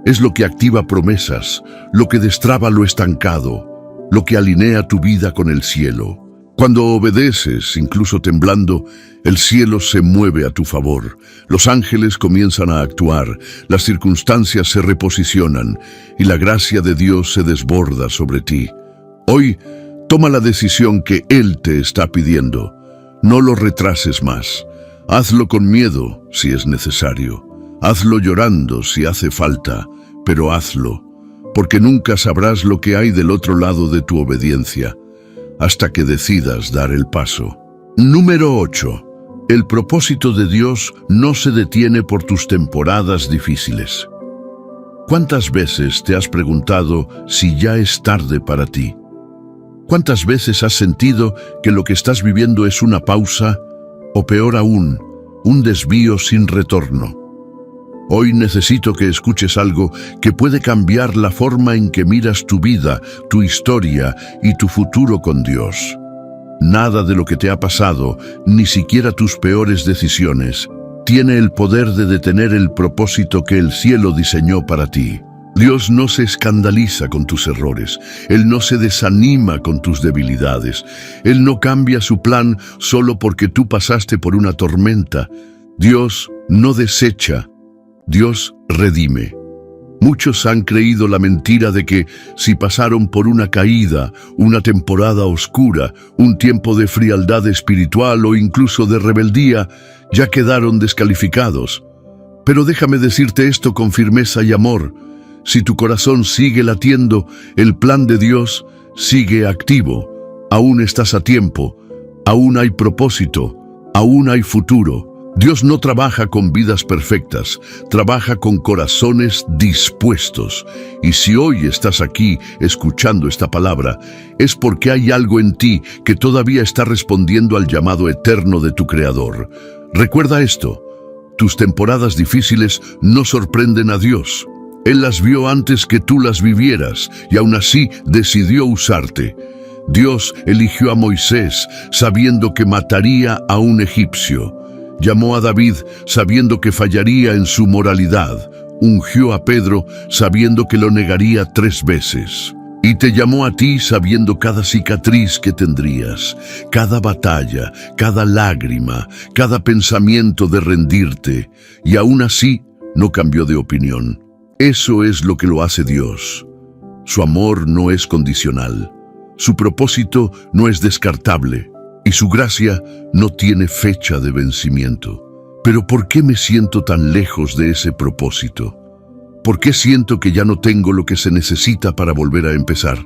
Es lo que activa promesas, lo que destraba lo estancado, lo que alinea tu vida con el cielo. Cuando obedeces, incluso temblando, el cielo se mueve a tu favor. Los ángeles comienzan a actuar, las circunstancias se reposicionan y la gracia de Dios se desborda sobre ti. Hoy, toma la decisión que Él te está pidiendo. No lo retrases más. Hazlo con miedo si es necesario. Hazlo llorando si hace falta, pero hazlo, porque nunca sabrás lo que hay del otro lado de tu obediencia, hasta que decidas dar el paso. Número 8. El propósito de Dios no se detiene por tus temporadas difíciles. ¿Cuántas veces te has preguntado si ya es tarde para ti? ¿Cuántas veces has sentido que lo que estás viviendo es una pausa, o peor aún, un desvío sin retorno? Hoy necesito que escuches algo que puede cambiar la forma en que miras tu vida, tu historia y tu futuro con Dios. Nada de lo que te ha pasado, ni siquiera tus peores decisiones, tiene el poder de detener el propósito que el cielo diseñó para ti. Dios no se escandaliza con tus errores, Él no se desanima con tus debilidades, Él no cambia su plan solo porque tú pasaste por una tormenta. Dios no desecha, Dios redime. Muchos han creído la mentira de que si pasaron por una caída, una temporada oscura, un tiempo de frialdad espiritual o incluso de rebeldía, ya quedaron descalificados. Pero déjame decirte esto con firmeza y amor. Si tu corazón sigue latiendo, el plan de Dios sigue activo. Aún estás a tiempo, aún hay propósito, aún hay futuro. Dios no trabaja con vidas perfectas, trabaja con corazones dispuestos. Y si hoy estás aquí escuchando esta palabra, es porque hay algo en ti que todavía está respondiendo al llamado eterno de tu Creador. Recuerda esto, tus temporadas difíciles no sorprenden a Dios. Él las vio antes que tú las vivieras y aún así decidió usarte. Dios eligió a Moisés sabiendo que mataría a un egipcio. Llamó a David sabiendo que fallaría en su moralidad. Ungió a Pedro sabiendo que lo negaría 3 veces. Y te llamó a ti sabiendo cada cicatriz que tendrías, cada batalla, cada lágrima, cada pensamiento de rendirte. Y aún así no cambió de opinión. Eso es lo que lo hace Dios. Su amor no es condicional. Su propósito no es descartable. Y su gracia no tiene fecha de vencimiento. Pero ¿por qué me siento tan lejos de ese propósito? ¿Por qué siento que ya no tengo lo que se necesita para volver a empezar?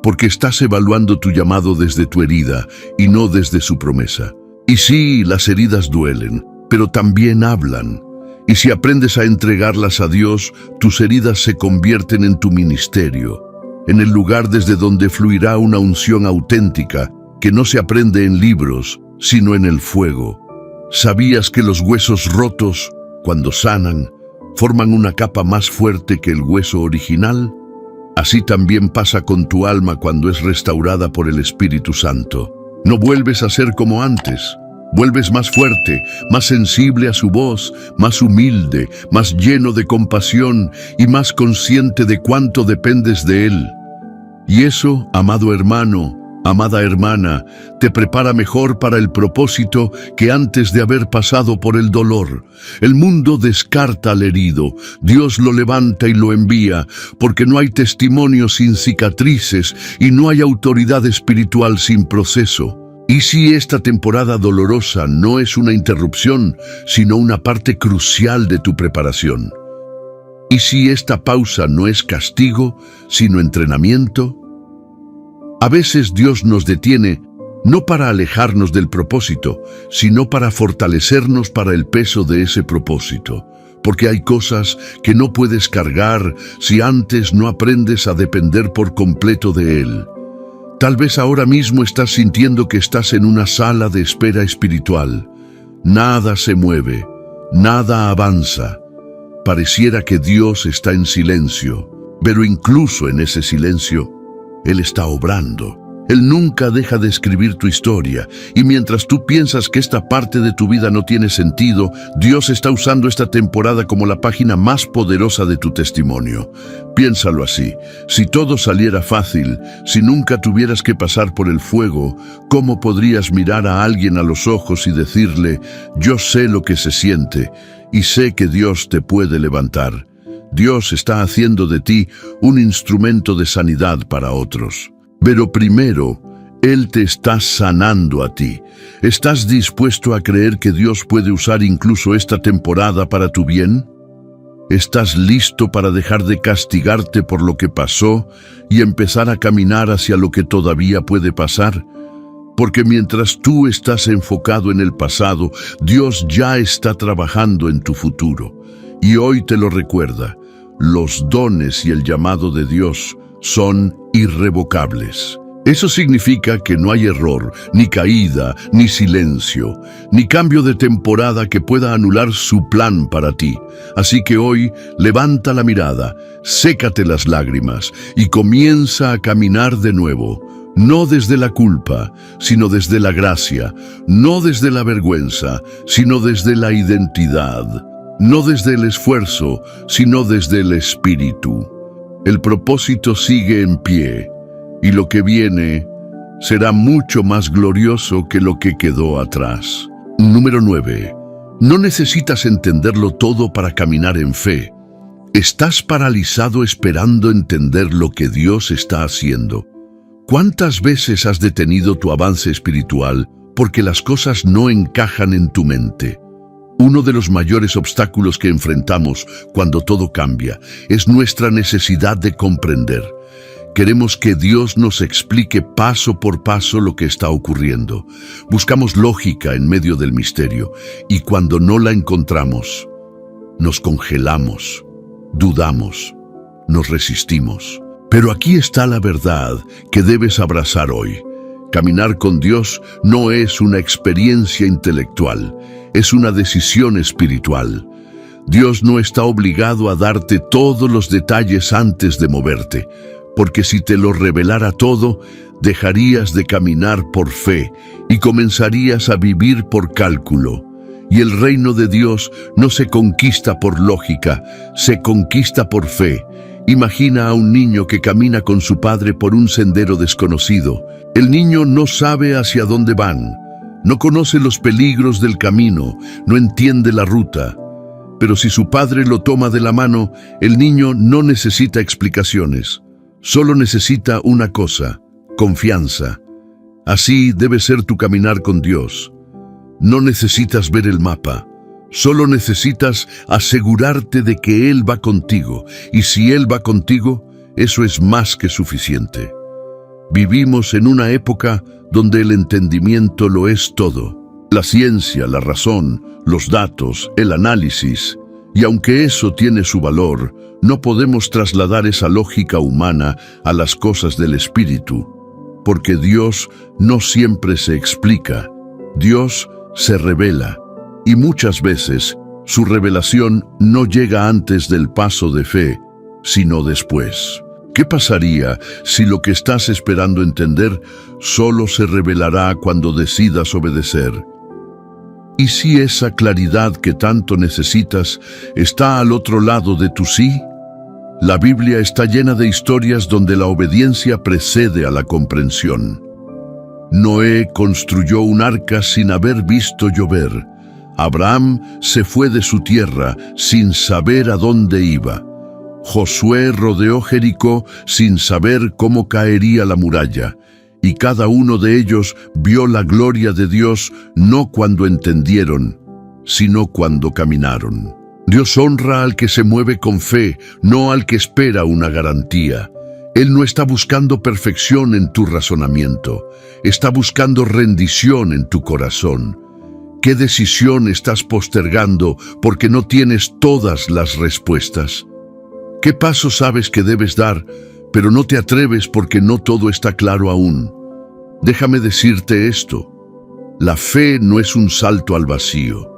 Porque estás evaluando tu llamado desde tu herida y no desde su promesa. Y sí, las heridas duelen, pero también hablan. Y si aprendes a entregarlas a Dios, tus heridas se convierten en tu ministerio, en el lugar desde donde fluirá una unción auténtica que no se aprende en libros, sino en el fuego. ¿Sabías que los huesos rotos, cuando sanan, forman una capa más fuerte que el hueso original? Así también pasa con tu alma cuando es restaurada por el Espíritu Santo. No vuelves a ser como antes. Vuelves más fuerte, más sensible a su voz, más humilde, más lleno de compasión y más consciente de cuánto dependes de Él. Y eso, amado hermano, amada hermana, te prepara mejor para el propósito que antes de haber pasado por el dolor. El mundo descarta al herido, Dios lo levanta y lo envía, porque no hay testimonio sin cicatrices y no hay autoridad espiritual sin proceso. ¿Y si esta temporada dolorosa no es una interrupción, sino una parte crucial de tu preparación? ¿Y si esta pausa no es castigo, sino entrenamiento? A veces Dios nos detiene no para alejarnos del propósito, sino para fortalecernos para el peso de ese propósito. Porque hay cosas que no puedes cargar si antes no aprendes a depender por completo de Él. Tal vez ahora mismo estás sintiendo que estás en una sala de espera espiritual. Nada se mueve, nada avanza. Pareciera que Dios está en silencio, pero incluso en ese silencio, Él está obrando. Él nunca deja de escribir tu historia, y mientras tú piensas que esta parte de tu vida no tiene sentido, Dios está usando esta temporada como la página más poderosa de tu testimonio. Piénsalo así, si todo saliera fácil, si nunca tuvieras que pasar por el fuego, ¿cómo podrías mirar a alguien a los ojos y decirle, yo sé lo que se siente, y sé que Dios te puede levantar? Dios está haciendo de ti un instrumento de sanidad para otros. Pero primero, Él te está sanando a ti. ¿Estás dispuesto a creer que Dios puede usar incluso esta temporada para tu bien? ¿Estás listo para dejar de castigarte por lo que pasó y empezar a caminar hacia lo que todavía puede pasar? Porque mientras tú estás enfocado en el pasado, Dios ya está trabajando en tu futuro. Y hoy te lo recuerda, los dones y el llamado de Dios son irrevocables. Eso significa que no hay error, ni caída, ni silencio, ni cambio de temporada que pueda anular su plan para ti. Así que hoy, levanta la mirada, sécate las lágrimas y comienza a caminar de nuevo. No desde la culpa, sino desde la gracia. No desde la vergüenza, sino desde la identidad. No desde el esfuerzo, sino desde el espíritu. El propósito sigue en pie, y lo que viene será mucho más glorioso que lo que quedó atrás. Número 9. No necesitas entenderlo todo para caminar en fe. ¿Estás paralizado esperando entender lo que Dios está haciendo? ¿Cuántas veces has detenido tu avance espiritual porque las cosas no encajan en tu mente? Uno de los mayores obstáculos que enfrentamos cuando todo cambia es nuestra necesidad de comprender. Queremos que Dios nos explique paso por paso lo que está ocurriendo. Buscamos lógica en medio del misterio y cuando no la encontramos, nos congelamos, dudamos, nos resistimos. Pero aquí está la verdad que debes abrazar hoy. Caminar con Dios no es una experiencia intelectual, es una decisión espiritual. Dios no está obligado a darte todos los detalles antes de moverte, porque si te lo revelara todo, dejarías de caminar por fe y comenzarías a vivir por cálculo. Y el reino de Dios no se conquista por lógica, se conquista por fe. Imagina a un niño que camina con su padre por un sendero desconocido. El niño no sabe hacia dónde van, no conoce los peligros del camino, no entiende la ruta. Pero si su padre lo toma de la mano, el niño no necesita explicaciones. Solo necesita una cosa: confianza. Así debe ser tu caminar con Dios. No necesitas ver el mapa, solo necesitas asegurarte de que Él va contigo, y si Él va contigo, eso es más que suficiente. Vivimos en una época donde el entendimiento lo es todo. La ciencia, la razón, los datos, el análisis. Y aunque eso tiene su valor, no podemos trasladar esa lógica humana a las cosas del espíritu, porque Dios no siempre se explica. Dios se revela, y muchas veces su revelación no llega antes del paso de fe, sino después. ¿Qué pasaría si lo que estás esperando entender solo se revelará cuando decidas obedecer? ¿Y si esa claridad que tanto necesitas está al otro lado de tu sí? La Biblia está llena de historias donde la obediencia precede a la comprensión. Noé construyó un arca sin haber visto llover. Abraham se fue de su tierra sin saber a dónde iba. Josué rodeó Jericó sin saber cómo caería la muralla. Y cada uno de ellos vio la gloria de Dios no cuando entendieron, sino cuando caminaron. Dios honra al que se mueve con fe, no al que espera una garantía. Él no está buscando perfección en tu razonamiento, está buscando rendición en tu corazón. ¿Qué decisión estás postergando porque no tienes todas las respuestas? ¿Qué paso sabes que debes dar, pero no te atreves porque no todo está claro aún? Déjame decirte esto: la fe no es un salto al vacío.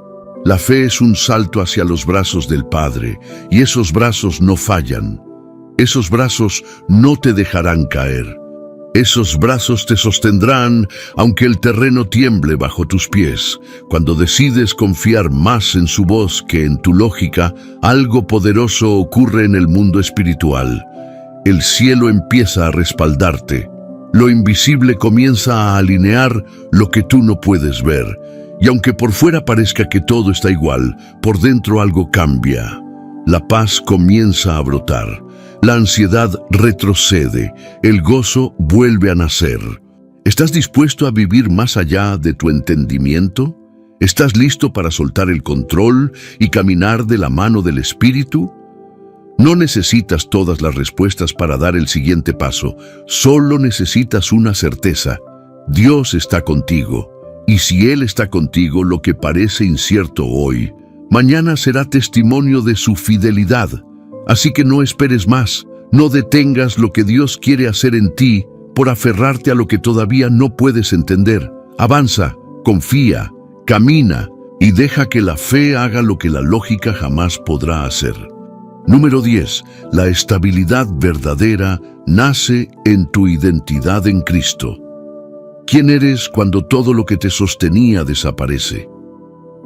La fe es un salto hacia los brazos del Padre, y esos brazos no fallan. Esos brazos no te dejarán caer. Esos brazos te sostendrán aunque el terreno tiemble bajo tus pies. Cuando decides confiar más en su voz que en tu lógica, algo poderoso ocurre en el mundo espiritual. El cielo empieza a respaldarte. Lo invisible comienza a alinear lo que tú no puedes ver. Y aunque por fuera parezca que todo está igual, por dentro algo cambia. La paz comienza a brotar. La ansiedad retrocede, el gozo vuelve a nacer. ¿Estás dispuesto a vivir más allá de tu entendimiento? ¿Estás listo para soltar el control y caminar de la mano del Espíritu? No necesitas todas las respuestas para dar el siguiente paso, solo necesitas una certeza: Dios está contigo. Y si Él está contigo, lo que parece incierto hoy, mañana será testimonio de su fidelidad. Así que no esperes más, no detengas lo que Dios quiere hacer en ti por aferrarte a lo que todavía no puedes entender. Avanza, confía, camina y deja que la fe haga lo que la lógica jamás podrá hacer. Número 10. La estabilidad verdadera nace en tu identidad en Cristo. ¿Quién eres cuando todo lo que te sostenía desaparece?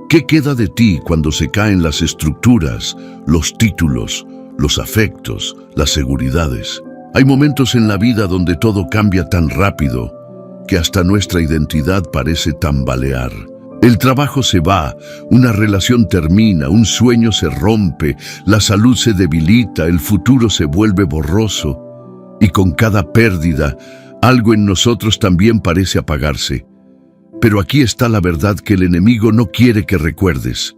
¿Qué queda de ti cuando se caen las estructuras, los títulos, los afectos, las seguridades? Hay momentos en la vida donde todo cambia tan rápido que hasta nuestra identidad parece tambalear. El trabajo se va, una relación termina, un sueño se rompe, la salud se debilita, el futuro se vuelve borroso. Y con cada pérdida, algo en nosotros también parece apagarse. Pero aquí está la verdad que el enemigo no quiere que recuerdes.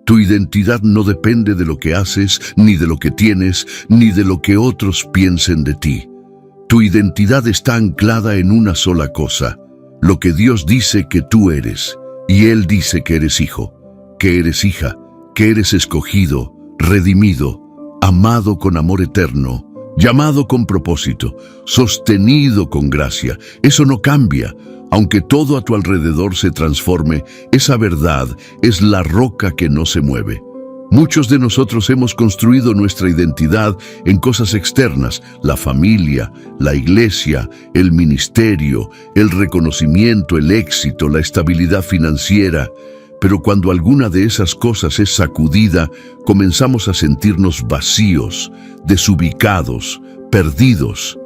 Tu identidad no depende de lo que haces, ni de lo que tienes, ni de lo que otros piensen de ti. Tu identidad está anclada en una sola cosa, lo que Dios dice que tú eres. Y Él dice que eres hijo, que eres hija, que eres escogido, redimido, amado con amor eterno, llamado con propósito, sostenido con gracia. Eso no cambia. Aunque todo a tu alrededor se transforme, esa verdad es la roca que no se mueve. Muchos de nosotros hemos construido nuestra identidad en cosas externas, la familia, la iglesia, el ministerio, el reconocimiento, el éxito, la estabilidad financiera. Pero cuando alguna de esas cosas es sacudida, comenzamos a sentirnos vacíos, desubicados, perdidos.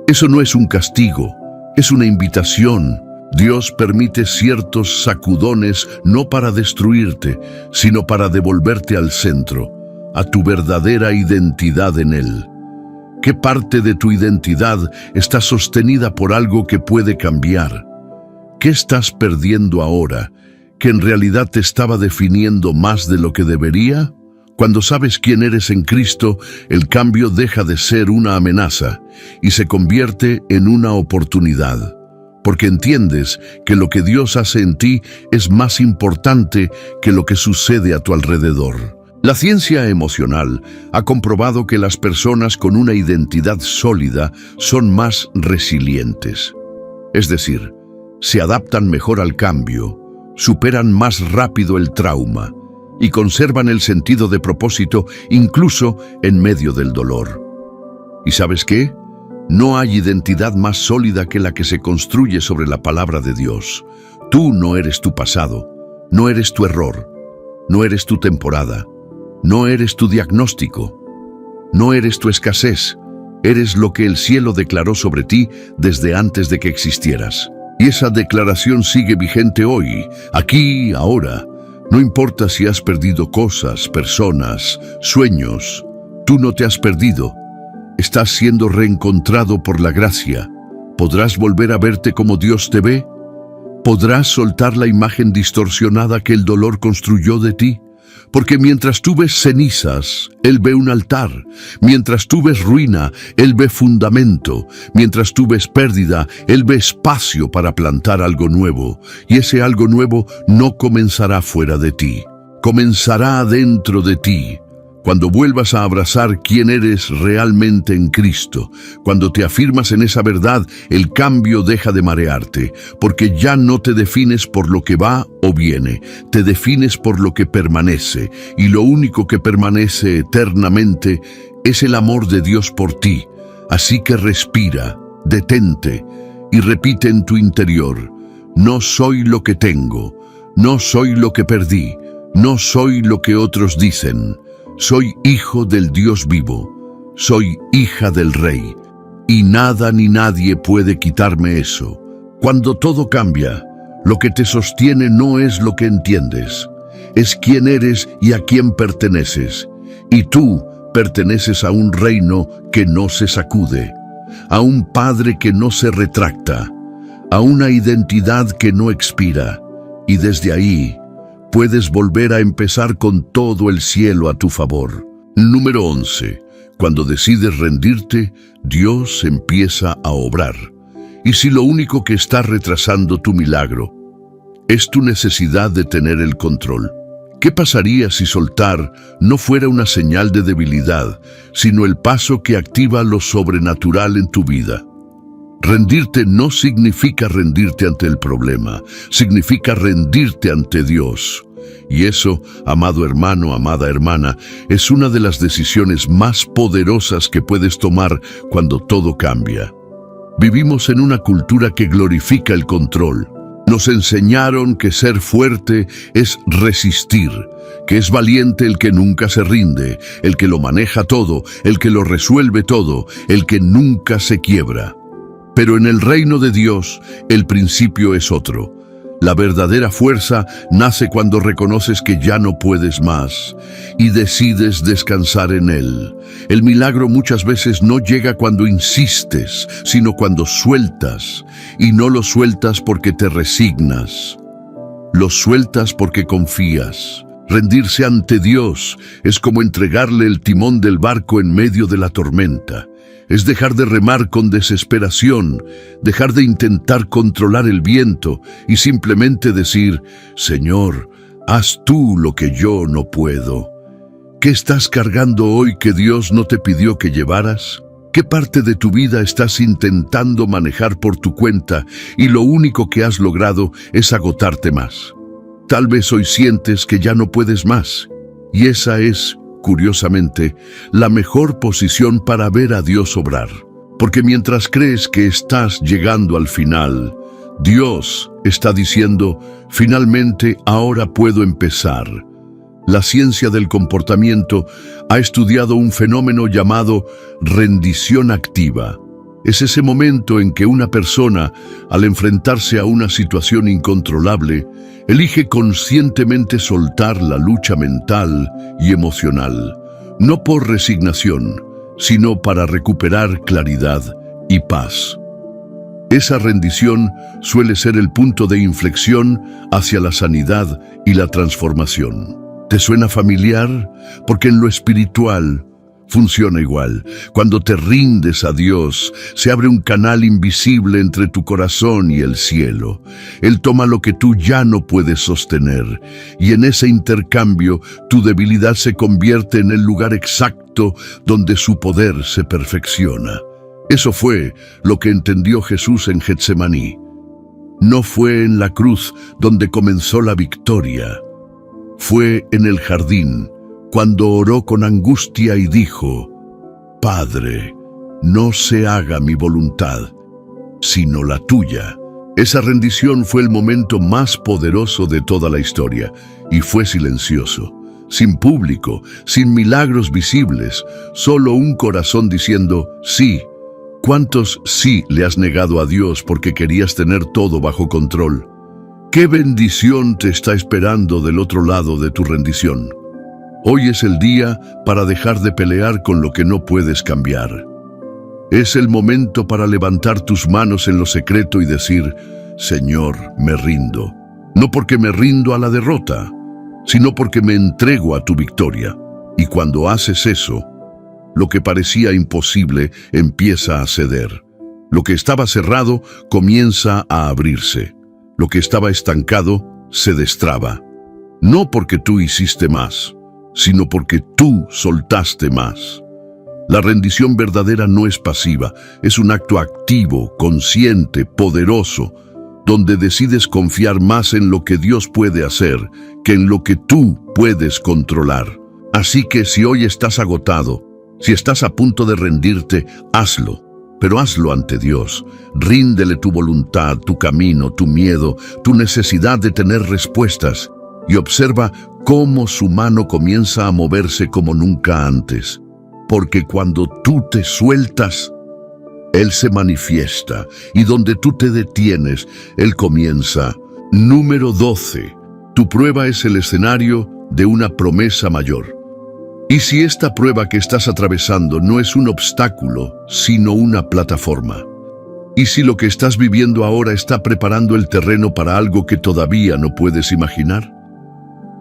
Eso no es un castigo, es una invitación. Dios permite ciertos sacudones no para destruirte, sino para devolverte al centro, a tu verdadera identidad en Él. ¿Qué parte de tu identidad está sostenida por algo que puede cambiar? ¿Qué estás perdiendo ahora, que en realidad te estaba definiendo más de lo que debería? Cuando sabes quién eres en Cristo, el cambio deja de ser una amenaza y se convierte en una oportunidad. Porque entiendes que lo que Dios hace en ti es más importante que lo que sucede a tu alrededor. La ciencia emocional ha comprobado que las personas con una identidad sólida son más resilientes. Es decir, se adaptan mejor al cambio, superan más rápido el trauma y conservan el sentido de propósito incluso en medio del dolor. ¿Y sabes qué? No hay identidad más sólida que la que se construye sobre la palabra de Dios. Tú no eres tu pasado, no eres tu error, no eres tu temporada, no eres tu diagnóstico, no eres tu escasez, eres lo que el cielo declaró sobre ti desde antes de que existieras. Y esa declaración sigue vigente hoy, aquí, ahora. No importa si has perdido cosas, personas, sueños, tú no te has perdido. Estás siendo reencontrado por la gracia. ¿Podrás volver a verte como Dios te ve? ¿Podrás soltar la imagen distorsionada que el dolor construyó de ti? Porque mientras tú ves cenizas, Él ve un altar. Mientras tú ves ruina, Él ve fundamento. Mientras tú ves pérdida, Él ve espacio para plantar algo nuevo. Y ese algo nuevo no comenzará fuera de ti. Comenzará dentro de ti. Cuando vuelvas a abrazar quién eres realmente en Cristo, cuando te afirmas en esa verdad, el cambio deja de marearte, porque ya no te defines por lo que va o viene, te defines por lo que permanece, y lo único que permanece eternamente es el amor de Dios por ti. Así que respira, detente y repite en tu interior: no soy lo que tengo, no soy lo que perdí, no soy lo que otros dicen. Soy hijo del Dios vivo, soy hija del Rey, y nada ni nadie puede quitarme eso. Cuando todo cambia, lo que te sostiene no es lo que entiendes, es quién eres y a quién perteneces. Y tú perteneces a un reino que no se sacude, a un Padre que no se retracta, a una identidad que no expira, y desde ahí puedes volver a empezar con todo el cielo a tu favor. Número 11. Cuando decides rendirte, Dios empieza a obrar. Y si lo único que está retrasando tu milagro es tu necesidad de tener el control, ¿qué pasaría si soltar no fuera una señal de debilidad, sino el paso que activa lo sobrenatural en tu vida? Rendirte no significa rendirte ante el problema, significa rendirte ante Dios. Y eso, amado hermano, amada hermana, es una de las decisiones más poderosas que puedes tomar cuando todo cambia. Vivimos en una cultura que glorifica el control. Nos enseñaron que ser fuerte es resistir, que es valiente el que nunca se rinde, el que lo maneja todo, el que lo resuelve todo, el que nunca se quiebra. Pero en el reino de Dios, el principio es otro. La verdadera fuerza nace cuando reconoces que ya no puedes más y decides descansar en Él. El milagro muchas veces no llega cuando insistes, sino cuando sueltas, y no lo sueltas porque te resignas. Lo sueltas porque confías. Rendirse ante Dios es como entregarle el timón del barco en medio de la tormenta. Es dejar de remar con desesperación, dejar de intentar controlar el viento y simplemente decir: Señor, haz tú lo que yo no puedo. ¿Qué estás cargando hoy que Dios no te pidió que llevaras? ¿Qué parte de tu vida estás intentando manejar por tu cuenta y lo único que has logrado es agotarte más? Tal vez hoy sientes que ya no puedes más, y esa es, curiosamente, la mejor posición para ver a Dios obrar. Porque mientras crees que estás llegando al final, Dios está diciendo: finalmente ahora puedo empezar. La ciencia del comportamiento ha estudiado un fenómeno llamado rendición activa. Es ese momento en que una persona, al enfrentarse a una situación incontrolable, elige conscientemente soltar la lucha mental y emocional, no por resignación, sino para recuperar claridad y paz. Esa rendición suele ser el punto de inflexión hacia la sanidad y la transformación. ¿Te suena familiar? Porque en lo espiritual funciona igual. Cuando te rindes a Dios, se abre un canal invisible entre tu corazón y el cielo. Él toma lo que tú ya no puedes sostener, y en ese intercambio tu debilidad se convierte en el lugar exacto donde su poder se perfecciona. Eso fue lo que entendió Jesús en Getsemaní. No fue en la cruz donde comenzó la victoria. Fue en el jardín, cuando oró con angustia y dijo: Padre, no se haga mi voluntad, sino la tuya. Esa rendición fue el momento más poderoso de toda la historia, y fue silencioso, sin público, sin milagros visibles, solo un corazón diciendo sí. ¿Cuántos sí le has negado a Dios porque querías tener todo bajo control? ¿Qué bendición te está esperando del otro lado de tu rendición? Hoy es el día para dejar de pelear con lo que no puedes cambiar. Es el momento para levantar tus manos en lo secreto y decir: Señor, me rindo. No porque me rindo a la derrota, sino porque me entrego a tu victoria. Y cuando haces eso, lo que parecía imposible empieza a ceder. Lo que estaba cerrado comienza a abrirse. Lo que estaba estancado se destraba. No porque tú hiciste más, sino porque tú soltaste más. La rendición verdadera no es pasiva, es un acto activo, consciente, poderoso, donde decides confiar más en lo que Dios puede hacer que en lo que tú puedes controlar. Así que si hoy estás agotado, si estás a punto de rendirte, hazlo. Pero hazlo ante Dios. Ríndele tu voluntad, tu camino, tu miedo, tu necesidad de tener respuestas, y observa cómo su mano comienza a moverse como nunca antes. Porque cuando tú te sueltas, Él se manifiesta, y donde tú te detienes, Él comienza. Número 12. Tu prueba es el escenario de una promesa mayor. Y si esta prueba que estás atravesando no es un obstáculo, sino una plataforma. Y si lo que estás viviendo ahora está preparando el terreno para algo que todavía no puedes imaginar.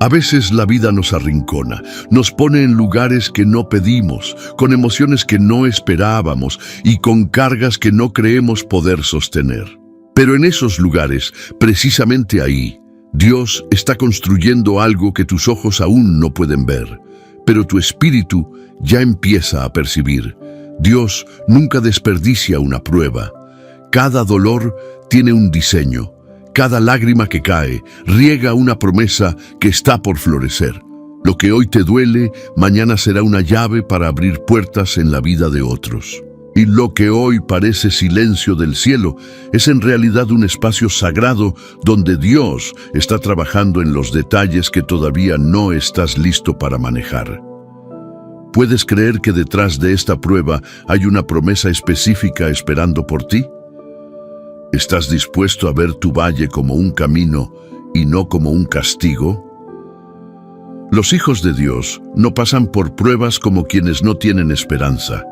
A veces la vida nos arrincona, nos pone en lugares que no pedimos, con emociones que no esperábamos y con cargas que no creemos poder sostener. Pero en esos lugares, precisamente ahí, Dios está construyendo algo que tus ojos aún no pueden ver, pero tu espíritu ya empieza a percibir. Dios nunca desperdicia una prueba. Cada dolor tiene un diseño. Cada lágrima que cae riega una promesa que está por florecer. Lo que hoy te duele, mañana será una llave para abrir puertas en la vida de otros. Y lo que hoy parece silencio del cielo es en realidad un espacio sagrado donde Dios está trabajando en los detalles que todavía no estás listo para manejar. ¿Puedes creer que detrás de esta prueba hay una promesa específica esperando por ti? ¿Estás dispuesto a ver tu valle como un camino y no como un castigo? Los hijos de Dios no pasan por pruebas como quienes no tienen esperanza.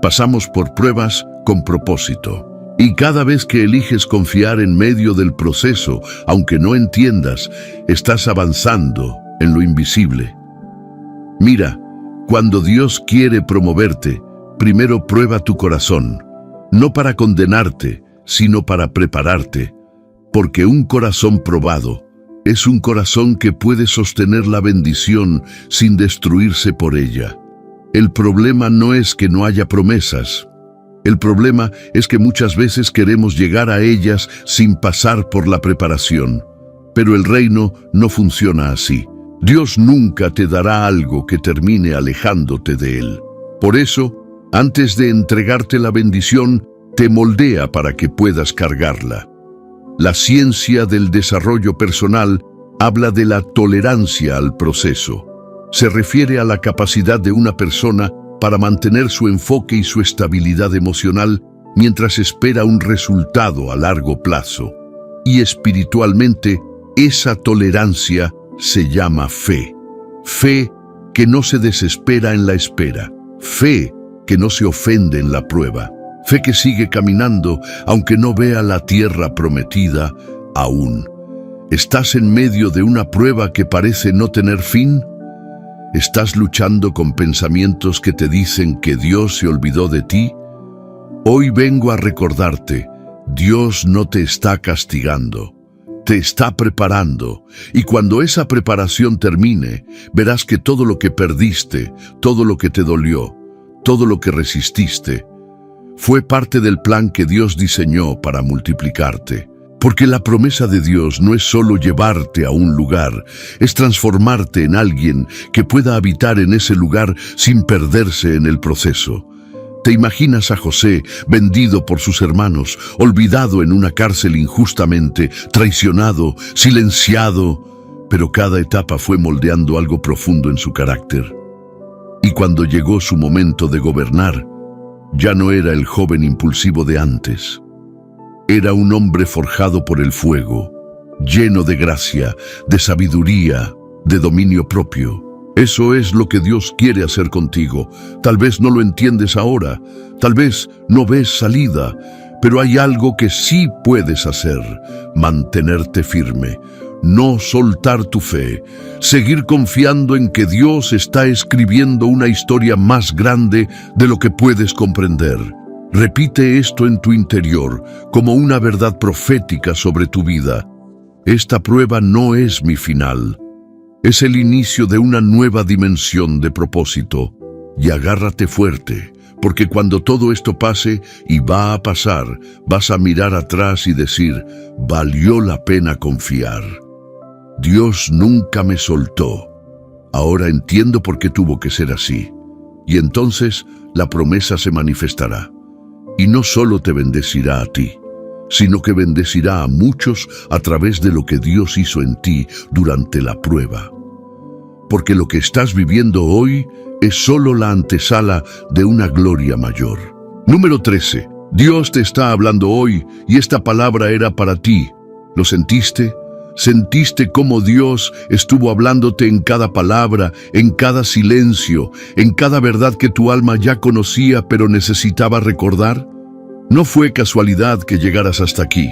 Pasamos por pruebas con propósito. Y cada vez que eliges confiar en medio del proceso, aunque no entiendas, estás avanzando en lo invisible. Mira, cuando Dios quiere promoverte, primero prueba tu corazón, no para condenarte, sino para prepararte, porque un corazón probado es un corazón que puede sostener la bendición sin destruirse por ella. El problema no es que no haya promesas. El problema es que muchas veces queremos llegar a ellas sin pasar por la preparación. Pero el reino no funciona así. Dios nunca te dará algo que termine alejándote de Él. Por eso, antes de entregarte la bendición, te moldea para que puedas cargarla. La ciencia del desarrollo personal habla de la tolerancia al proceso. Se refiere a la capacidad de una persona para mantener su enfoque y su estabilidad emocional mientras espera un resultado a largo plazo. Y espiritualmente, esa tolerancia se llama fe. Fe que no se desespera en la espera. Fe que no se ofende en la prueba. Fe que sigue caminando aunque no vea la tierra prometida aún. ¿Estás en medio de una prueba que parece no tener fin? ¿Estás luchando con pensamientos que te dicen que Dios se olvidó de ti? Hoy vengo a recordarte, Dios no te está castigando, te está preparando, y cuando esa preparación termine, verás que todo lo que perdiste, todo lo que te dolió, todo lo que resististe, fue parte del plan que Dios diseñó para multiplicarte. Porque la promesa de Dios no es solo llevarte a un lugar, es transformarte en alguien que pueda habitar en ese lugar sin perderse en el proceso. ¿Te imaginas a José vendido por sus hermanos, olvidado en una cárcel injustamente, traicionado, silenciado? Pero cada etapa fue moldeando algo profundo en su carácter. Y cuando llegó su momento de gobernar, ya no era el joven impulsivo de antes. Era un hombre forjado por el fuego, lleno de gracia, de sabiduría, de dominio propio. Eso es lo que Dios quiere hacer contigo. Tal vez no lo entiendes ahora, tal vez no ves salida, pero hay algo que sí puedes hacer: mantenerte firme, no soltar tu fe, seguir confiando en que Dios está escribiendo una historia más grande de lo que puedes comprender. Repite esto en tu interior como una verdad profética sobre tu vida. Esta prueba no es mi final. Es el inicio de una nueva dimensión de propósito. Y agárrate fuerte, porque cuando todo esto pase, y va a pasar, vas a mirar atrás y decir: valió la pena confiar. Dios nunca me soltó. Ahora entiendo por qué tuvo que ser así. Y entonces la promesa se manifestará. Y no solo te bendecirá a ti, sino que bendecirá a muchos a través de lo que Dios hizo en ti durante la prueba. Porque lo que estás viviendo hoy es solo la antesala de una gloria mayor. Número 13. Dios te está hablando hoy y esta palabra era para ti. ¿Lo sentiste? ¿Sentiste cómo Dios estuvo hablándote en cada palabra, en cada silencio, en cada verdad que tu alma ya conocía pero necesitaba recordar? No fue casualidad que llegaras hasta aquí.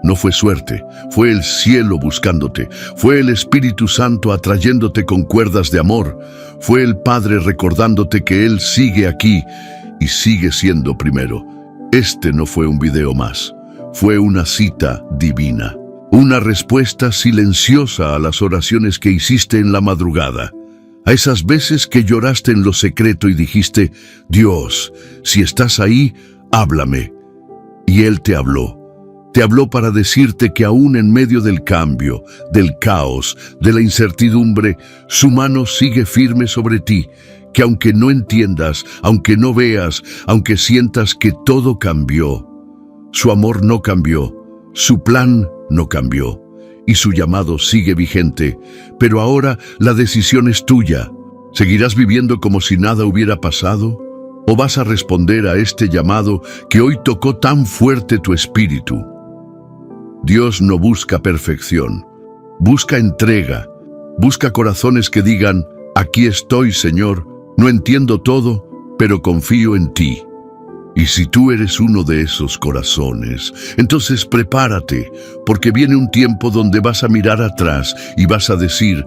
No fue suerte, fue el cielo buscándote, fue el Espíritu Santo atrayéndote con cuerdas de amor, fue el Padre recordándote que Él sigue aquí y sigue siendo primero. Este no fue un video más, fue una cita divina. Una respuesta silenciosa a las oraciones que hiciste en la madrugada. A esas veces que lloraste en lo secreto y dijiste: Dios, si estás ahí, háblame. Y Él te habló. Te habló para decirte que aún en medio del cambio, del caos, de la incertidumbre, su mano sigue firme sobre ti. Que aunque no entiendas, aunque no veas, aunque sientas que todo cambió, su amor no cambió, su plan no cambió y su llamado sigue vigente, pero ahora la decisión es tuya. ¿Seguirás viviendo como si nada hubiera pasado? ¿O vas a responder a este llamado que hoy tocó tan fuerte tu espíritu? Dios no busca perfección, busca entrega, busca corazones que digan: aquí estoy, Señor, no entiendo todo, pero confío en ti. Y si tú eres uno de esos corazones, entonces prepárate, porque viene un tiempo donde vas a mirar atrás y vas a decir: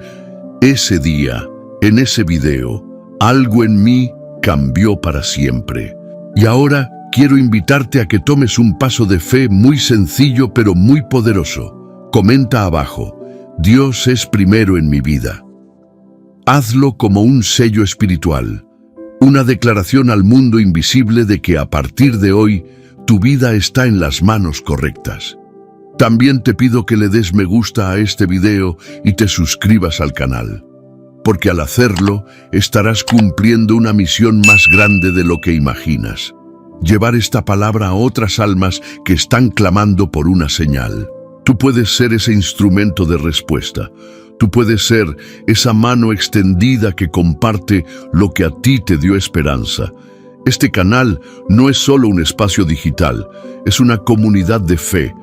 ese día, en ese video, algo en mí cambió para siempre. Y ahora quiero invitarte a que tomes un paso de fe muy sencillo pero muy poderoso. Comenta abajo: Dios es primero en mi vida. Hazlo como un sello espiritual, una declaración al mundo invisible de que a partir de hoy tu vida está en las manos correctas. También te pido que le des me gusta a este video y te suscribas al canal, porque al hacerlo estarás cumpliendo una misión más grande de lo que imaginas: llevar esta palabra a otras almas que están clamando por una señal. Tú puedes ser ese instrumento de respuesta. Tú puedes ser esa mano extendida que comparte lo que a ti te dio esperanza. Este canal no es solo un espacio digital, es una comunidad de fe.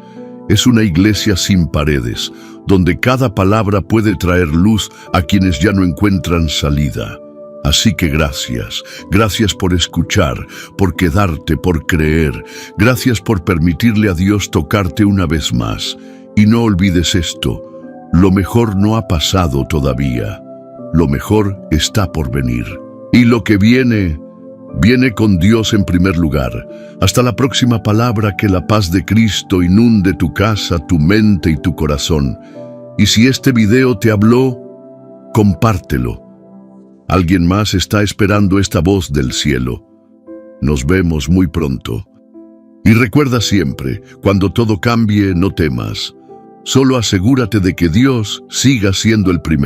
Es una iglesia sin paredes, donde cada palabra puede traer luz a quienes ya no encuentran salida. Así que gracias por escuchar, por quedarte, por creer. Gracias por permitirle a Dios tocarte una vez más. Y no olvides esto: lo mejor no ha pasado todavía. Lo mejor está por venir. Y lo que viene con Dios en primer lugar. Hasta la próxima palabra, que la paz de Cristo inunde tu casa, tu mente y tu corazón. Y si este video te habló, compártelo. Alguien más está esperando esta voz del cielo. Nos vemos muy pronto. Y recuerda siempre, cuando todo cambie, no temas. Solo asegúrate de que Dios siga siendo el primero.